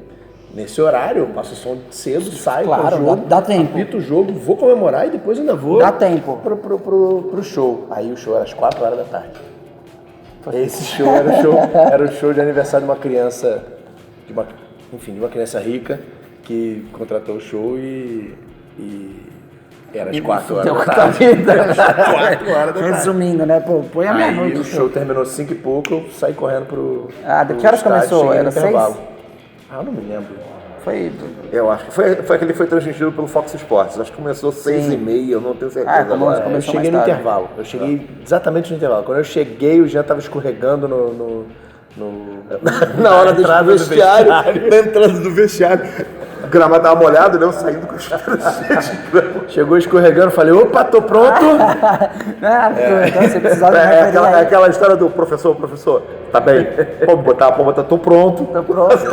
nesse horário eu passo o som cedo, saio claro, pro jogo, dá tempo. apito o jogo, vou comemorar e depois ainda vou dá tempo pro show. Aí o show era às 4 horas da tarde. Esse show era o show de aniversário de uma criança, de uma criança rica que contratou o show e era às 4 horas da tarde. 4 horas da tarde. Resumindo, né? Pô, põe a meia-noite. Aí o show terminou 5 e pouco, eu saí correndo pro de que horas estádio, começou? Era 6? Eu não me lembro. Eu acho que foi aquele que foi transmitido pelo Fox Sports. Acho que começou 6h30, eu não tenho certeza agora. Eu cheguei no intervalo. Eu cheguei exatamente no intervalo. Quando eu cheguei, eu já estava escorregando na hora do vestiário. Na entrada do vestiário. O gramado tava molhado, né? Eu saindo com os Chegou escorregando, falei, opa, tô pronto. Então você precisava aquela história do professor, tá bem? Pode botar, tô pronto.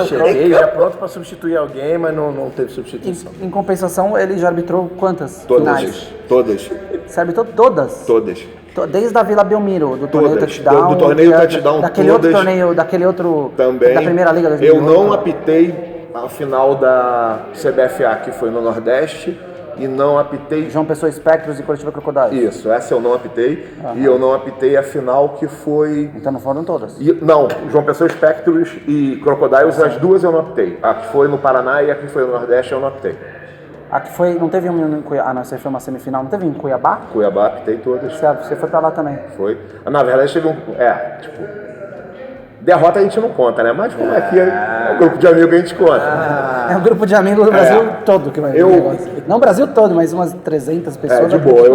Cheguei já pronto pra substituir alguém, mas não teve substituição. Em compensação, ele já arbitrou quantas finais? Todas. Você arbitrou todas? Todas. Desde a Vila Belmiro, do torneio touchdown. Do torneio touchdown, daquele outro torneio, daquele outro... Também. Da primeira liga 2008. Eu não apitei a final da CBFA, que foi no Nordeste, e não apitei... João Pessoa Espectros e Curitiba Crocodiles. Isso, essa eu não apitei. E eu não apitei a final que foi... Então não foram todas? Não, João Pessoa Espectros e Crocodiles, as duas eu não apitei. A que foi no Paraná e a que foi no Nordeste eu não apitei. A que foi... Não teve um em Cuiabá? Não, você foi uma semifinal. Não teve em Cuiabá? Cuiabá, apitei todas. Você foi pra lá também? Foi. Na verdade teve derrota a gente não conta, né? Mas como aqui é um grupo de amigos que a gente conta. É um grupo de amigos do Brasil todo que vai ver o negócio. Não o Brasil todo, mas umas 300 pessoas. De boa.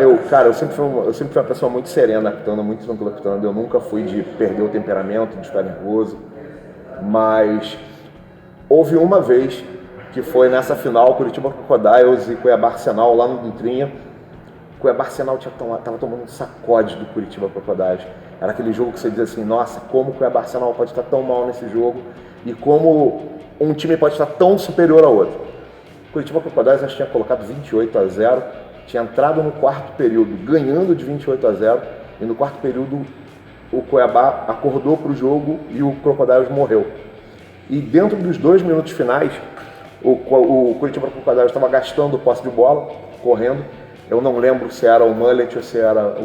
Eu sempre fui uma pessoa muito serena apitando, muito tranquila apitando. Eu nunca fui de perder o temperamento, de ficar nervoso. Mas houve uma vez que foi nessa final, Curitiba Crocodiles e Cuiabá Arsenal, lá no Dutrinha. Cuiabá Arsenal tava tomando um sacode do Curitiba Crocodiles. Era aquele jogo que você diz assim, nossa, como o Cuiabá Arsenal pode estar tão mal nesse jogo e como um time pode estar tão superior ao outro. Curitiba Crocodiles acho que tinha colocado 28-0, tinha entrado no quarto período ganhando de 28-0 e no quarto período o Cuiabá acordou para o jogo e o Crocodiles morreu. E dentro dos 2 minutos finais, o Curitiba Crocodiles estava gastando posse de bola, correndo. Eu não lembro se era o Mullet ou se era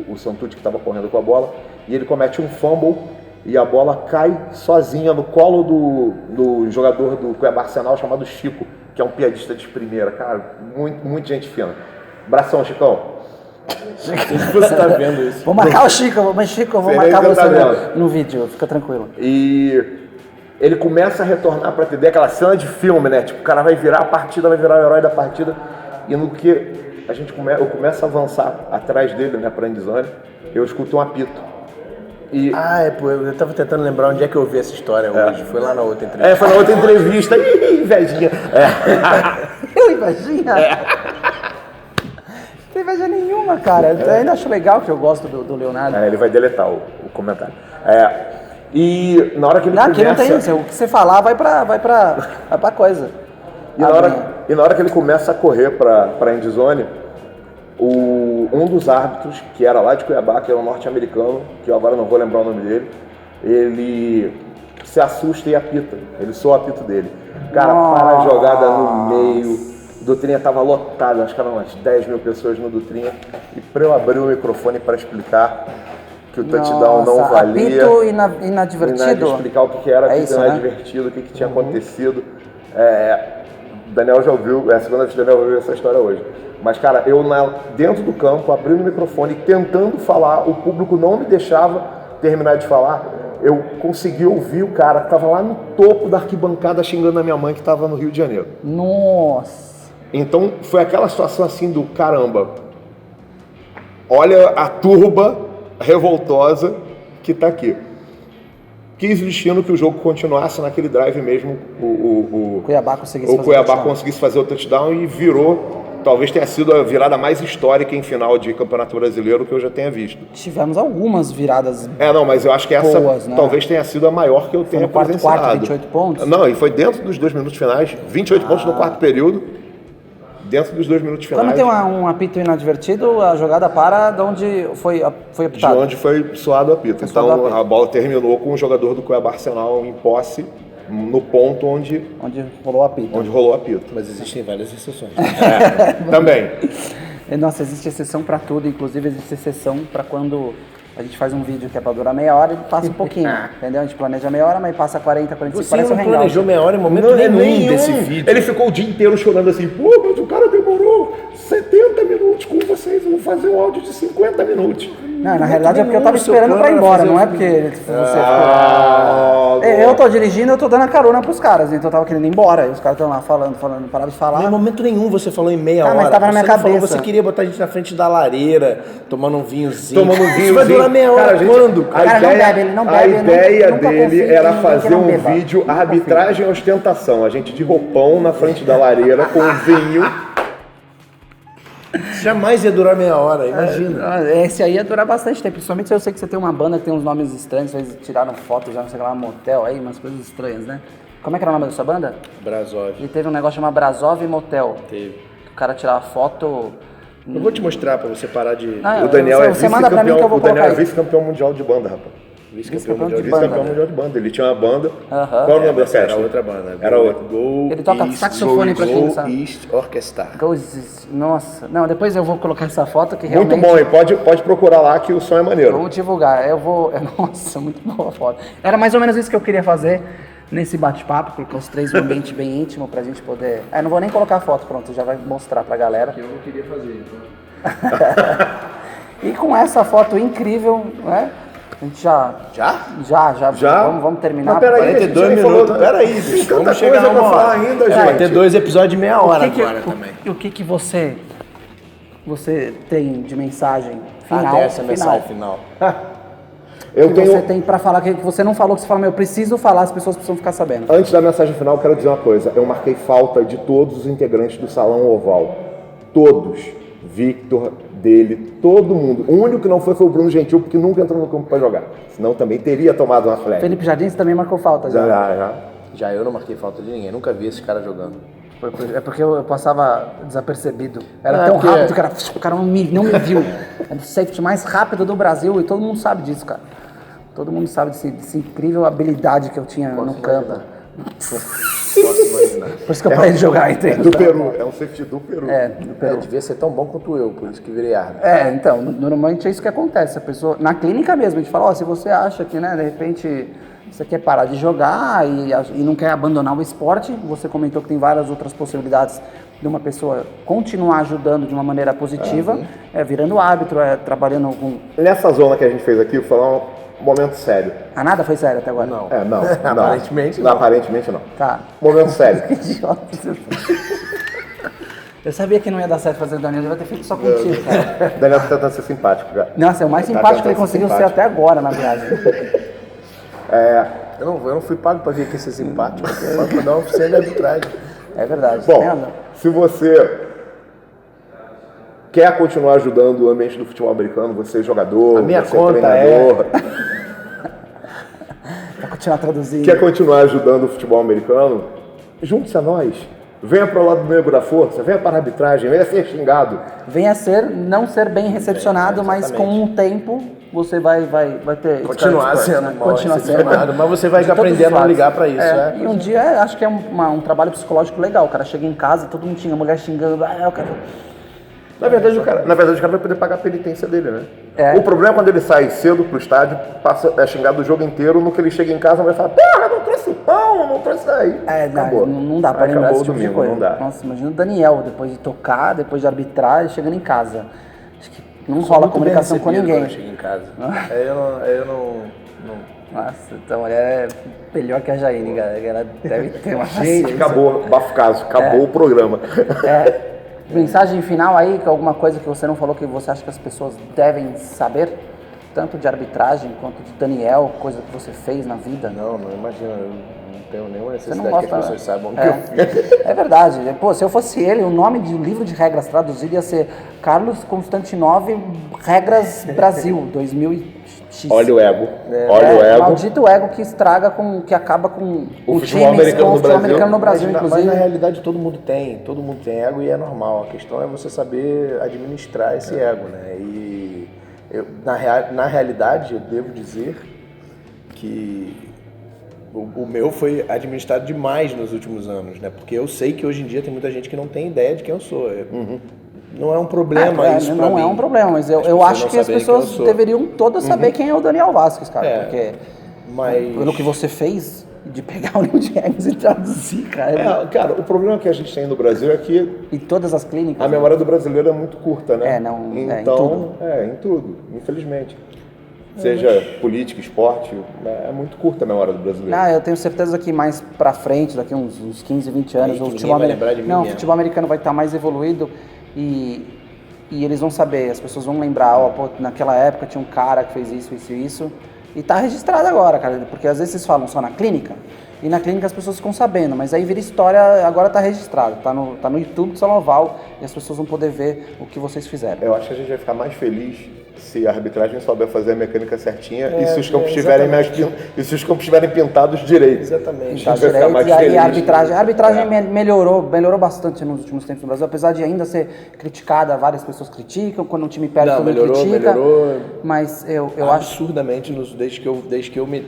o Santucci que estava correndo com a bola. E ele comete um fumble e a bola cai sozinha no colo do jogador do Cuiabá Arsenal chamado Chico, que é um piadista de primeira. Cara, muito gente fina. Abração, Chicão. Você tá vendo isso? Vou marcar o Chico, eu vou marcar você no vídeo, fica tranquilo. E ele começa a retornar para atender aquela cena de filme, né? Tipo, o cara vai virar a partida, vai virar o herói da partida. E no que eu começo a avançar atrás dele, né, pra Endzone, eu escuto um apito. Eu tava tentando lembrar onde é que eu vi essa história hoje. Foi lá na outra entrevista. Foi na outra entrevista. Ih, invejinha. Invejinha? Não tem inveja nenhuma, cara. Eu ainda acho legal que eu gosto do Leonardo. Ele vai deletar o comentário. E na hora que ele começa... Aqui não tem isso. O que você falar vai pra coisa. E na hora que ele começa a correr para a endzone, um dos árbitros, que era lá de Cuiabá, que era um norte-americano, que eu agora não vou lembrar o nome dele, ele se assusta e apita. Ele soa o apito dele. Cara, Nossa. para a jogada no meio. O Dutrinha tava lotado, acho que eram umas 10 mil pessoas no Dutrinha. E para eu abrir o microfone para explicar que o touchdown não valia. Apito inadvertido? Explicar o que era apito isso, né? inadvertido, o que tinha acontecido. O Daniel já ouviu, é a segunda vez que o Daniel ouviu essa história hoje. Mas, cara, eu dentro do campo, abrindo o microfone, tentando falar, o público não me deixava terminar de falar. Eu consegui ouvir o cara que estava lá no topo da arquibancada xingando a minha mãe que estava no Rio de Janeiro. Nossa! Então, foi aquela situação assim do caramba. Olha a turba revoltosa que está aqui. Quis o destino que o jogo continuasse naquele drive mesmo, o Cuiabá conseguisse fazer o touchdown e virou. Talvez tenha sido a virada mais histórica em final de Campeonato Brasileiro que eu já tenha visto. Tivemos algumas viradas. Mas eu acho que essa boas, né? talvez tenha sido a maior que eu tenha presenciado. No quarto, 28 pontos? Não, e foi dentro dos 2 minutos finais, 28 pontos no quarto período, dentro dos 2 minutos finais. Quando tem um apito inadvertido, a jogada para de onde foi apitado? De onde foi soado o apito. Então a bola terminou com o jogador do Cuiabá Arsenal em posse, no ponto onde rolou o apito. Mas existem várias exceções. Também. Nossa, existe exceção para tudo, inclusive existe exceção para quando a gente faz um vídeo que é para durar meia hora e passa um pouquinho, entendeu? A gente planeja meia hora, mas passa 40, 45, Você parece não um hangout. planejou meia hora em momento nenhum desse vídeo. Ele ficou o dia inteiro chorando assim, pô, mas o cara demorou 70 minutos com vocês, eu vou fazer um áudio de 50 minutos. Não, na realidade é porque eu tava esperando pra ir embora, não é porque você eu tô dirigindo, eu tô dando a carona pros caras, então eu tava querendo ir embora, e os caras estão lá falando, não pararam de falar. Em momento nenhum você falou em meia hora. Mas tava na minha cabeça. Você queria botar a gente na frente da lareira, tomando um vinhozinho. Isso vai durar meia hora quando? Ele não bebe, a ideia nunca dele confio era em ninguém que fazer não um beba. vídeo Nunca arbitragem e ostentação. A gente de roupão na frente da lareira com vinho. Jamais ia durar meia hora, imagina. Esse aí ia durar bastante tempo, principalmente se eu sei que você tem uma banda que tem uns nomes estranhos, vocês tiraram foto já, não sei lá, motel aí, umas coisas estranhas, né? Como é que era o nome da sua banda? Brasov. E teve um negócio chamado Brasov Motel. Teve. O cara tirava foto. Eu vou te mostrar pra você parar de... O Daniel você manda pra mim que eu vou colocar aí. vice-campeão mundial de banda, rapaz. Vice-campeão Vice-campeão mundial de banda. Ele tinha uma banda. Aham. Qual é o nome da festa? Era outra banda. Era outra. Ele toca saxofone pra quem não sabe. East Orchestra. Nossa. Não, depois eu vou colocar essa foto que Muito realmente... bom, e pode procurar lá que o som é maneiro. Vamos divulgar. Nossa, muito boa a foto. Era mais ou menos isso que eu queria fazer nesse bate-papo, colocar os três num ambiente bem íntimo pra gente poder... não vou nem colocar a foto, pronto, já vai mostrar pra galera. Que eu não queria fazer, então. E com essa foto incrível, né? A gente já. Vamos terminar. Mas peraí, 42 minutos. Peraí, bicho. Vamos chegar coisa uma pra falar hora. ainda, Vai gente. ter 2 episódios de meia hora agora também. O que você tem de mensagem final? Até essa mensagem final. Você tem pra falar que você não falou, que você fala, eu preciso falar, as pessoas precisam ficar sabendo. Antes da mensagem final, eu quero dizer uma coisa. Eu marquei falta de todos os integrantes do Salão Oval. Todos. Victor, dele, todo mundo. O único que não foi o Bruno Gentil, porque nunca entrou no campo para jogar. Senão também teria tomado uma flag. Felipe Jardim, você também marcou falta já. Já eu não marquei falta de ninguém. Nunca vi esse cara jogando. É porque eu passava desapercebido. Era tão rápido que o cara não me viu. Era o safety mais rápido do Brasil e todo mundo sabe disso, cara. Todo mundo sabe dessa incrível habilidade que eu tinha no campo. Posso imaginar. Por isso que eu parei de jogar, entendeu? Do Peru, é um safety do Peru. Do Peru. Devia ser tão bom quanto eu, por isso que virei árbitro. Então, normalmente é isso que acontece. A pessoa, na clínica mesmo, a gente fala, se você acha que, né, de repente, você quer parar de jogar e não quer abandonar o esporte, você comentou que tem várias outras possibilidades de uma pessoa continuar ajudando de uma maneira positiva, virando árbitro, trabalhando com... Nessa zona que a gente fez aqui, eu vou falar um momento sério. Nada foi sério até agora? Não. Não. Aparentemente não. Aparentemente não. Tá. Momento sério. Que idiota você Eu sabia que não ia dar certo fazer o Daniel, eu ia ter feito só contigo, cara. Daniel tá tentando ser simpático, cara. Nossa, é o mais simpático que ele conseguiu ser até agora na viagem. Eu não fui pago pra vir aqui ser simpático, eu fui pago pra dar uma oficina de arbitragem. É verdade. Bom, se você quer continuar ajudando o ambiente do futebol americano, você é jogador, a minha você conta treinador, Pra continuar traduzindo. quer continuar ajudando o futebol americano, junte-se a nós. Venha para o lado negro da força, venha para a arbitragem, venha ser xingado. Venha não ser bem recepcionado, mas com um tempo você vai ter... Continuar sendo mal Continuar sendo, recepcionado, mas você vai de todos aprender a os não lados. ligar pra isso. E um dia, acho que é um trabalho psicológico legal. O cara chega em casa, todo mundo xinga, a mulher xingando, eu quero... Na verdade, o cara vai poder pagar a penitência dele, né? É. O problema é quando ele sai cedo pro estádio, é xingado o jogo inteiro, no que ele chega em casa vai falar, porra, não trouxe pão, não trouxe aí. Acabou. Não dá pra Aí lembrar acabou esse o tipo de domingo, coisa. não dá. Nossa, imagina o Daniel, depois de tocar, depois de arbitrar, chegando em casa. Acho que não Sou rola muito comunicação bem com recebido ninguém. quando eu chego em casa. Aí eu não... Nossa, essa mulher é melhor que a Jaine, cara. Ela deve ter uma Gente, paciência. acabou, bafo caso, acabou o programa. Mensagem final aí, que alguma coisa que você não falou que você acha que as pessoas devem saber? Tanto de arbitragem quanto de Daniel, coisa que você fez na vida. Não imagina, eu não tenho nenhuma Você não necessidade que gosta, as pessoas saibam o que eu fiz. É verdade. Pô, se eu fosse ele, o nome do livro de regras traduzido ia ser Carlos Constantinov Regras Brasil 2000X. Olha o ego, olha o ego. Maldito ego que estraga que acaba com O futebol times, americano com o no futebol Brasil. americano no Brasil, Mas inclusive. na realidade todo mundo tem ego e é normal. A questão é você saber administrar esse ego, né? E na realidade eu devo dizer que o meu foi administrado demais nos últimos anos, né? Porque eu sei que hoje em dia tem muita gente que não tem ideia de quem eu sou. Não é um problema isso pra mim. Não é um problema, mas eu acho que as pessoas deveriam todas saber quem é o Daniel Vasquez, cara. Porque pelo que você fez, de pegar o livro de regras e traduzir, cara. Cara, o problema que a gente tem no Brasil é que E todas as clínicas. a memória do brasileiro é muito curta, né? Então, em tudo, infelizmente. Seja política, esporte, é muito curta a memória do brasileiro. Eu tenho certeza que mais pra frente, daqui uns 15, 20 anos, o futebol vai lembrar de mim o mesmo. futebol americano vai estar mais evoluído e eles vão saber, as pessoas vão lembrar, pô, naquela época tinha um cara que fez isso, e tá registrado agora, cara, porque às vezes vocês falam só na clínica, e na clínica as pessoas ficam sabendo, mas aí vira história, agora tá registrado, tá no YouTube do Salão Oval, e as pessoas vão poder ver o que vocês fizeram. Eu acho que a gente vai ficar mais feliz se a arbitragem souber fazer a mecânica certinha e se os campos estiverem pintados direito. Exatamente. Tá direito, e aí a arbitragem melhorou bastante nos últimos tempos no Brasil, apesar de ainda ser criticada, várias pessoas criticam, quando um time perde, todo mundo critica. Melhorou mas eu acho absurdamente desde que eu me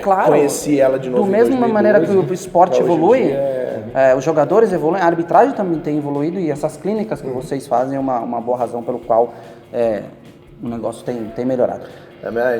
claro, conheci ela de novo. Da mesma 2012, maneira que o esporte evolui, dia os jogadores evoluem, a arbitragem também tem evoluído e essas clínicas que vocês fazem é uma boa razão pelo qual o negócio tem melhorado.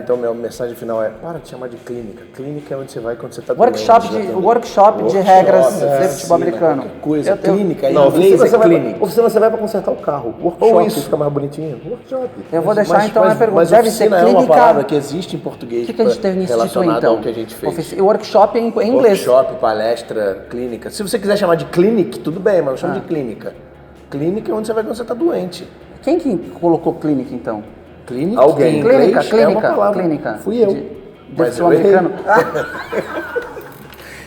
Então, minha mensagem final é: para de chamar de clínica. Clínica é onde você vai quando você está Workshop de regras de futebol americano. Coisa, clínica, não, em inglês é clínica. Oficina você vai para consertar o carro. Workshop, Ou isso fica mais bonitinho. Workshop. Eu vou deixar então a pergunta. Mas Deve ser oficina clínica. é uma palavra que existe em português. O que a gente teve nesse título relacionado então? ao que a gente fez. Workshop em inglês. Workshop, palestra, clínica. Se você quiser chamar de clinic, tudo bem, mas eu chamo de clínica. Clínica é onde você vai quando você está doente. Quem que colocou clínica então? Clínica, alguém. É uma palavra. Clínica. Fui eu. Mas eu americano.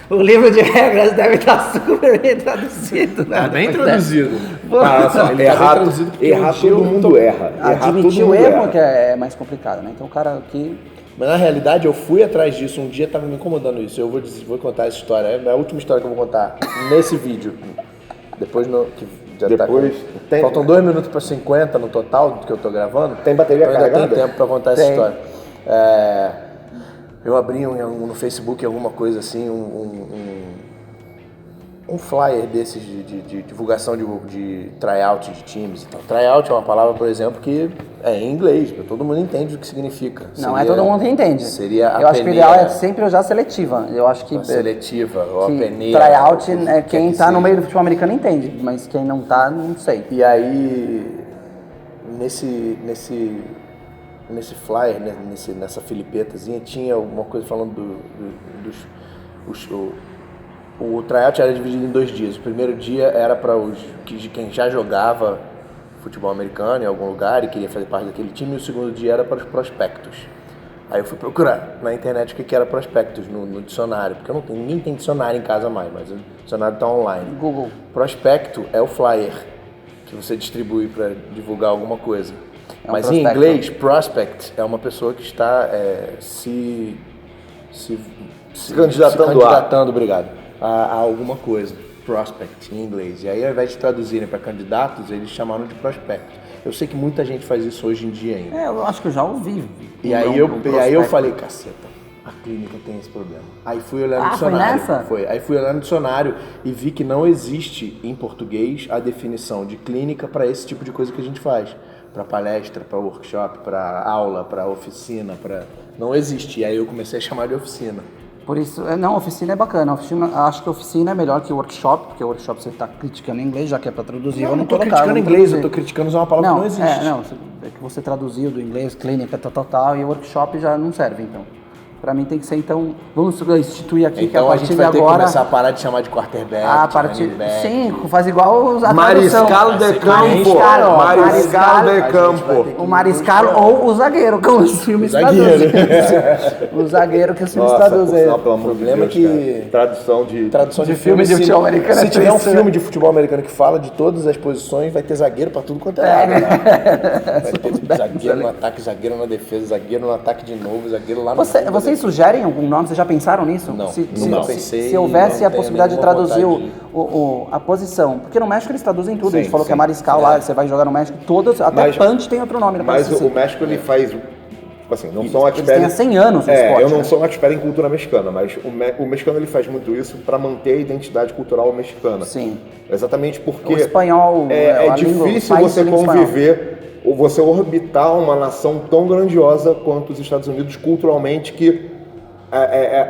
O livro de regras deve estar super bem traduzido. Tá bem traduzido. Errar todo mundo erra. Admitir o erro que é mais complicado, né? Então o cara aqui... Mas na realidade eu fui atrás disso, um dia estava me incomodando isso. Eu vou contar essa história, é a última história que eu vou contar nesse vídeo. Depois faltam 2 minutos para 50 no total do que eu tô gravando. Tem bateria carregada? Eu ainda tenho tempo para contar essa história. Eu abri no Facebook alguma coisa assim, um flyer desses de divulgação de tryout de times e tal. Tryout é uma palavra, por exemplo, que é em inglês, todo mundo entende o que significa. Não é todo mundo que entende. Seria eu acho que o ideal é sempre usar seletiva. Eu acho que seletiva ou a peneira. Tryout é quem está no meio do futebol americano entende, mas quem não está, não sei. E aí, nesse flyer, né, nessa filipetazinha, tinha alguma coisa falando o tryout era dividido em 2 dias. O primeiro dia era para quem já jogava futebol americano em algum lugar e queria fazer parte daquele time, e o segundo dia era para os prospectos. Aí eu fui procurar na internet o que era prospectos no dicionário, porque ninguém tem dicionário em casa mais, mas o dicionário está online. Google. Prospecto é o flyer que você distribui para divulgar alguma coisa. Mas prospecto. Em inglês, prospect é uma pessoa que está se candidatando, obrigado, a alguma coisa. prospect em inglês. E aí, ao invés de traduzirem para candidatos, eles chamaram de prospect. Eu sei que muita gente faz isso hoje em dia ainda. Eu acho que eu já ouvi. E aí eu falei, caceta, a clínica tem esse problema. Aí fui olhar no dicionário. Foi nessa? Foi. Aí fui olhar no dicionário e vi que não existe em português a definição de clínica para esse tipo de coisa que a gente faz. Para palestra, para workshop, para aula, para oficina, não existe. E aí eu comecei a chamar de oficina. Por isso, não, oficina é bacana. Acho que oficina é melhor que workshop, porque workshop você está criticando em inglês, já que é para traduzir. Eu não estou criticando inglês, eu estou criticando usar uma palavra que não existe. É que você traduziu do inglês, clínica, tal, e workshop já não serve, então. Pra mim tem que ser, então, vamos instituir aqui então, que a partir de agora... Então a gente vai ter que começar a parar de chamar de quarterback, sim, faz igual a Mariscal de campo. Mariscal de campo. O mariscal ou o zagueiro, como os filmes traduzem. O zagueiro que os filmes traduzem. O problema é que... Tradução de filme de futebol americano. Se tiver um filme de futebol americano que fala de todas as posições, vai ter zagueiro pra tudo quanto é lado. Vai ter zagueiro no ataque, zagueiro na defesa, zagueiro no ataque de novo, zagueiro lá no... Vocês sugerem algum nome? Vocês já pensaram nisso? Não, não pensei. Se houvesse a possibilidade de traduzir a posição. Porque no México eles traduzem tudo. A gente falou que é mariscal lá, você vai jogar no México, todas, até punch tem outro nome. Mas o México ele faz... Assim, não sou um expert. Eles têm há 100 anos no esporte. Eu não sou um expert em cultura mexicana, mas o mexicano ele faz muito isso para manter a identidade cultural mexicana. Sim. Exatamente porque... O espanhol... É difícil você conviver... ou você orbitar uma nação tão grandiosa quanto os Estados Unidos culturalmente, que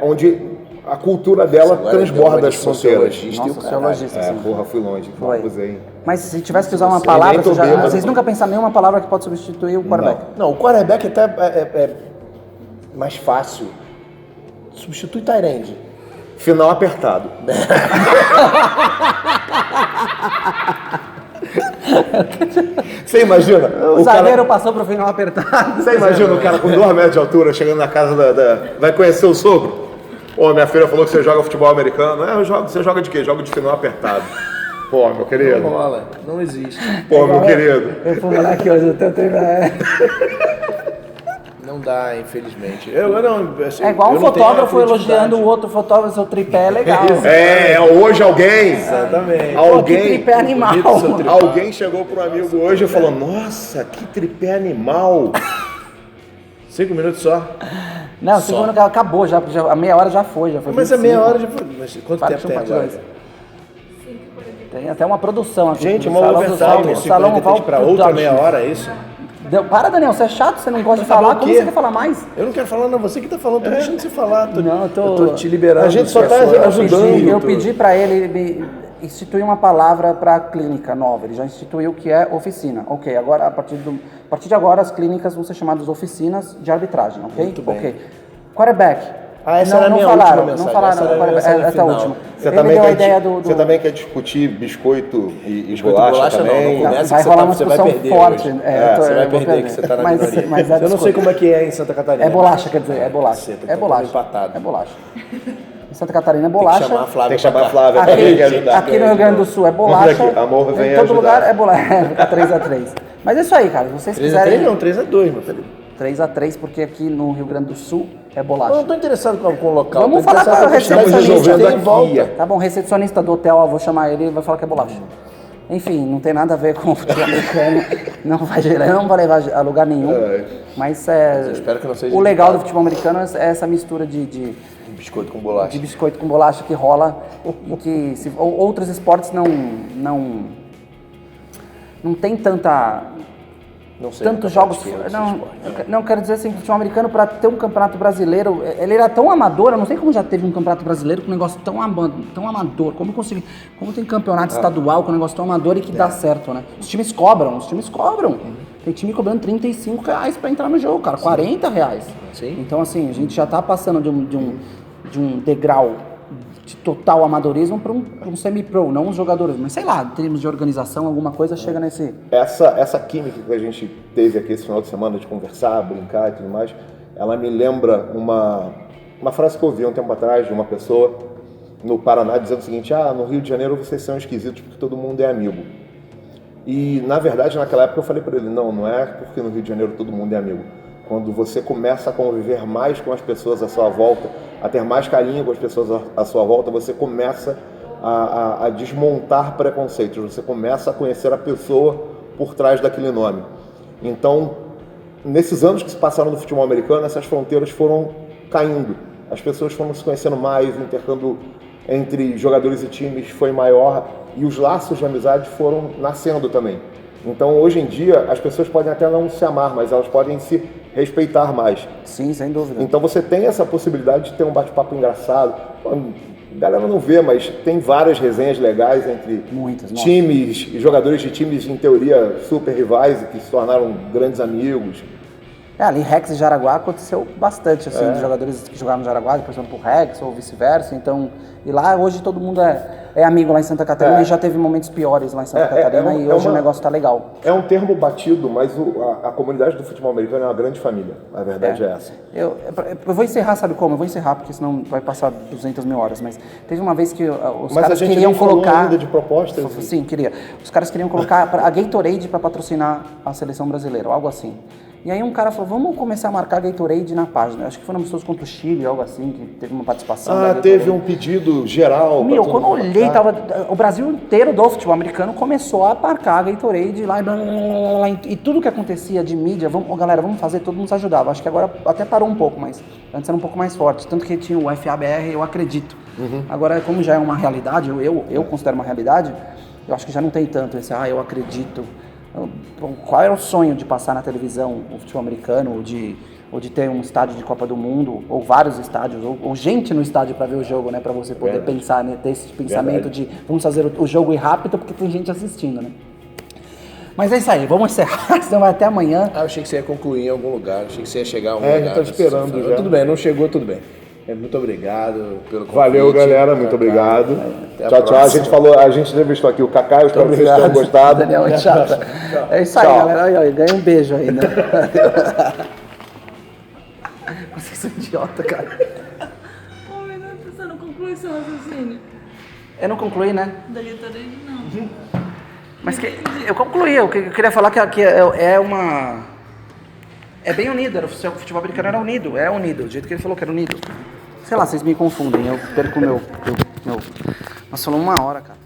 onde a cultura dela transborda as fronteiras. Sociologista, sim. Porra, fui longe, abusei. Mas se tivesse que usar uma palavra, vocês nunca pensaram nenhuma palavra que pode substituir o quarterback? Não, o quarterback até é mais fácil. Substitui tight end. Final apertado. Você imagina? O zagueiro passou pro final apertado. Você imagina o cara com 2 metros de altura chegando na casa vai conhecer o sogro? Ô, minha filha falou que você joga futebol americano. Você joga de quê? Jogo de final apertado. Pô, meu querido. Não rola, não existe. Pô, meu querido. Eu fui lá aqui hoje, o teu treino Não dá, infelizmente. É igual um fotógrafo elogiando o outro fotógrafo, seu tripé é legal. Hoje alguém. Exatamente. Alguém. Que tripé animal. Alguém chegou pro amigo hoje e falou: nossa, que tripé animal. 5 minutos só? Não, 5 minutos acabou, já, a meia hora já foi. Mas a meia hora já foi. Mas quanto tempo tem agora? Tem até uma produção aqui. Gente, uma overtime, 5h47 para outra meia hora, é isso? Para, Daniel, você é chato, você não gosta de falar, como você quer falar mais? Eu não quero falar, não, você que tá falando, tô deixando você falar. Não, eu tô te liberando. A gente só tá ajudando. Eu pedi pra ele instituir uma palavra pra clínica nova, ele já instituiu que é oficina. Ok, agora, a partir de agora, as clínicas vão ser chamadas oficinas de arbitragem, ok? Muito bem. Ok. Quarterback. Essa era a minha última mensagem. Não falaram, essa é a última. Você também quer discutir biscoito e bolacha também? Não, vai rolar uma discussão forte. Você vai perder, que você tá na minoria. Eu não sei como é que é em Santa Catarina. É bolacha, quer dizer, é bolacha. É bolacha. Empatado. É bolacha. Em Santa Catarina é bolacha. Tem que chamar a Flávia. Aqui no Rio Grande do Sul é bolacha. Amor, vem em todo lugar é bolacha. Fica 3x3. Mas é isso aí, cara. Se vocês quiserem... 3x3 não, 3x2, meu filho. 3x3, porque aqui no Rio Grande do Sul é bolacha. Eu não tô interessado com o local. Vamos falar com a recepcionista em volta. Tá bom, recepcionista do hotel, ó, vou chamar ele e vai falar que é bolacha. Enfim, não tem nada a ver com o futebol americano. Não vai levar a lugar nenhum. Mas espero que não seja o legal do futebol americano é essa mistura de biscoito com bolacha. De biscoito com bolacha que rola e que outros esportes não tem tantos jogos. Não quero dizer assim, o futebol americano, para ter um campeonato brasileiro, ele era tão amador, eu não sei como já teve um campeonato brasileiro com um negócio tão amador, como tem campeonato estadual com um negócio tão amador e que dá certo, né? Os times cobram. Tem time cobrando R$35 para entrar no jogo, cara, R$40. Sim. Então assim, a gente já tá passando de um degrau de total amadorismo para um semi-pro, não os jogadores, mas sei lá, em termos de organização, alguma coisa chega nesse... Essa química que a gente teve aqui esse final de semana, de conversar, brincar e tudo mais, ela me lembra uma frase que eu ouvi um tempo atrás de uma pessoa no Paraná dizendo o seguinte: no Rio de Janeiro vocês são esquisitos porque todo mundo é amigo. E na verdade naquela época eu falei para ele, não é porque no Rio de Janeiro todo mundo é amigo. Quando você começa a conviver mais com as pessoas à sua volta, a ter mais carinho com as pessoas à sua volta, você começa a desmontar preconceitos, você começa a conhecer a pessoa por trás daquele nome. Então, nesses anos que se passaram no futebol americano, essas fronteiras foram caindo. As pessoas foram se conhecendo mais, o intercâmbio entre jogadores e times foi maior e os laços de amizade foram nascendo também. Então, hoje em dia, as pessoas podem até não se amar, mas elas podem se respeitar mais. Sim, sem dúvida. Então, você tem essa possibilidade de ter um bate-papo engraçado. A galera não vê, mas tem várias resenhas legais entre times e jogadores de times, em teoria, super rivais e que se tornaram grandes amigos. Ali Rex e Jaraguá aconteceu bastante, assim, de jogadores que jogaram no Jaraguá, depois foram pro Rex ou vice-versa. Então, e lá hoje todo mundo é amigo lá em Santa Catarina e já teve momentos piores lá em Santa Catarina e hoje o negócio tá legal. É um termo batido, mas a comunidade do futebol americano é uma grande família, a verdade é essa. Eu vou encerrar, sabe como? Eu vou encerrar porque senão vai passar 200 mil horas, mas teve uma vez que os caras queriam colocar... ainda de propostas? Sim, queria. Os caras queriam colocar a Gatorade para patrocinar a seleção brasileira, algo assim. E aí um cara falou, vamos começar a marcar Gatorade na página. Acho que foram pessoas contra o Chile, algo assim, que teve uma participação. Teve um pedido geral. Meu, quando eu olhei, o Brasil inteiro do futebol americano começou a marcar a Gatorade lá, e tudo que acontecia de mídia, galera, vamos fazer, todo mundo se ajudava. Acho que agora até parou um pouco, mas antes era um pouco mais forte. Tanto que tinha o FABR, eu acredito. Agora, como já é uma realidade, eu considero uma realidade, eu acho que já não tem tanto esse, eu acredito. Qual era o sonho de passar na televisão o futebol americano, ou de ter um estádio de Copa do Mundo, ou vários estádios, ou gente no estádio para ver o jogo, né? Para você poder pensar, né? Ter esse pensamento de vamos fazer o jogo ir rápido porque tem gente assistindo, né? Mas é isso aí, vamos encerrar, senão vai até amanhã. Eu achei que você ia concluir em algum lugar, achei que você ia chegar a algum lugar. A gente tá esperando já. Tudo bem, não chegou, tudo bem. Muito obrigado pelo convite. Valeu, galera. Muito obrigado. Tchau. A gente entrevistou aqui o Kaká. Eu espero que vocês tenham gostado. Daniel, é chata. É isso aí, galera. Ganha um beijo aí, né? Vocês são idiota, cara. Você não conclui seu raciocínio? Eu não concluí, né? Da Gatorade, não. Mas eu concluí. Eu queria falar que é uma... É bem unido. O futebol americano era unido. É unido. Do jeito que ele falou que era unido. Sei lá, vocês me confundem. Eu perco o meu... Nós falamos 1 hora, cara.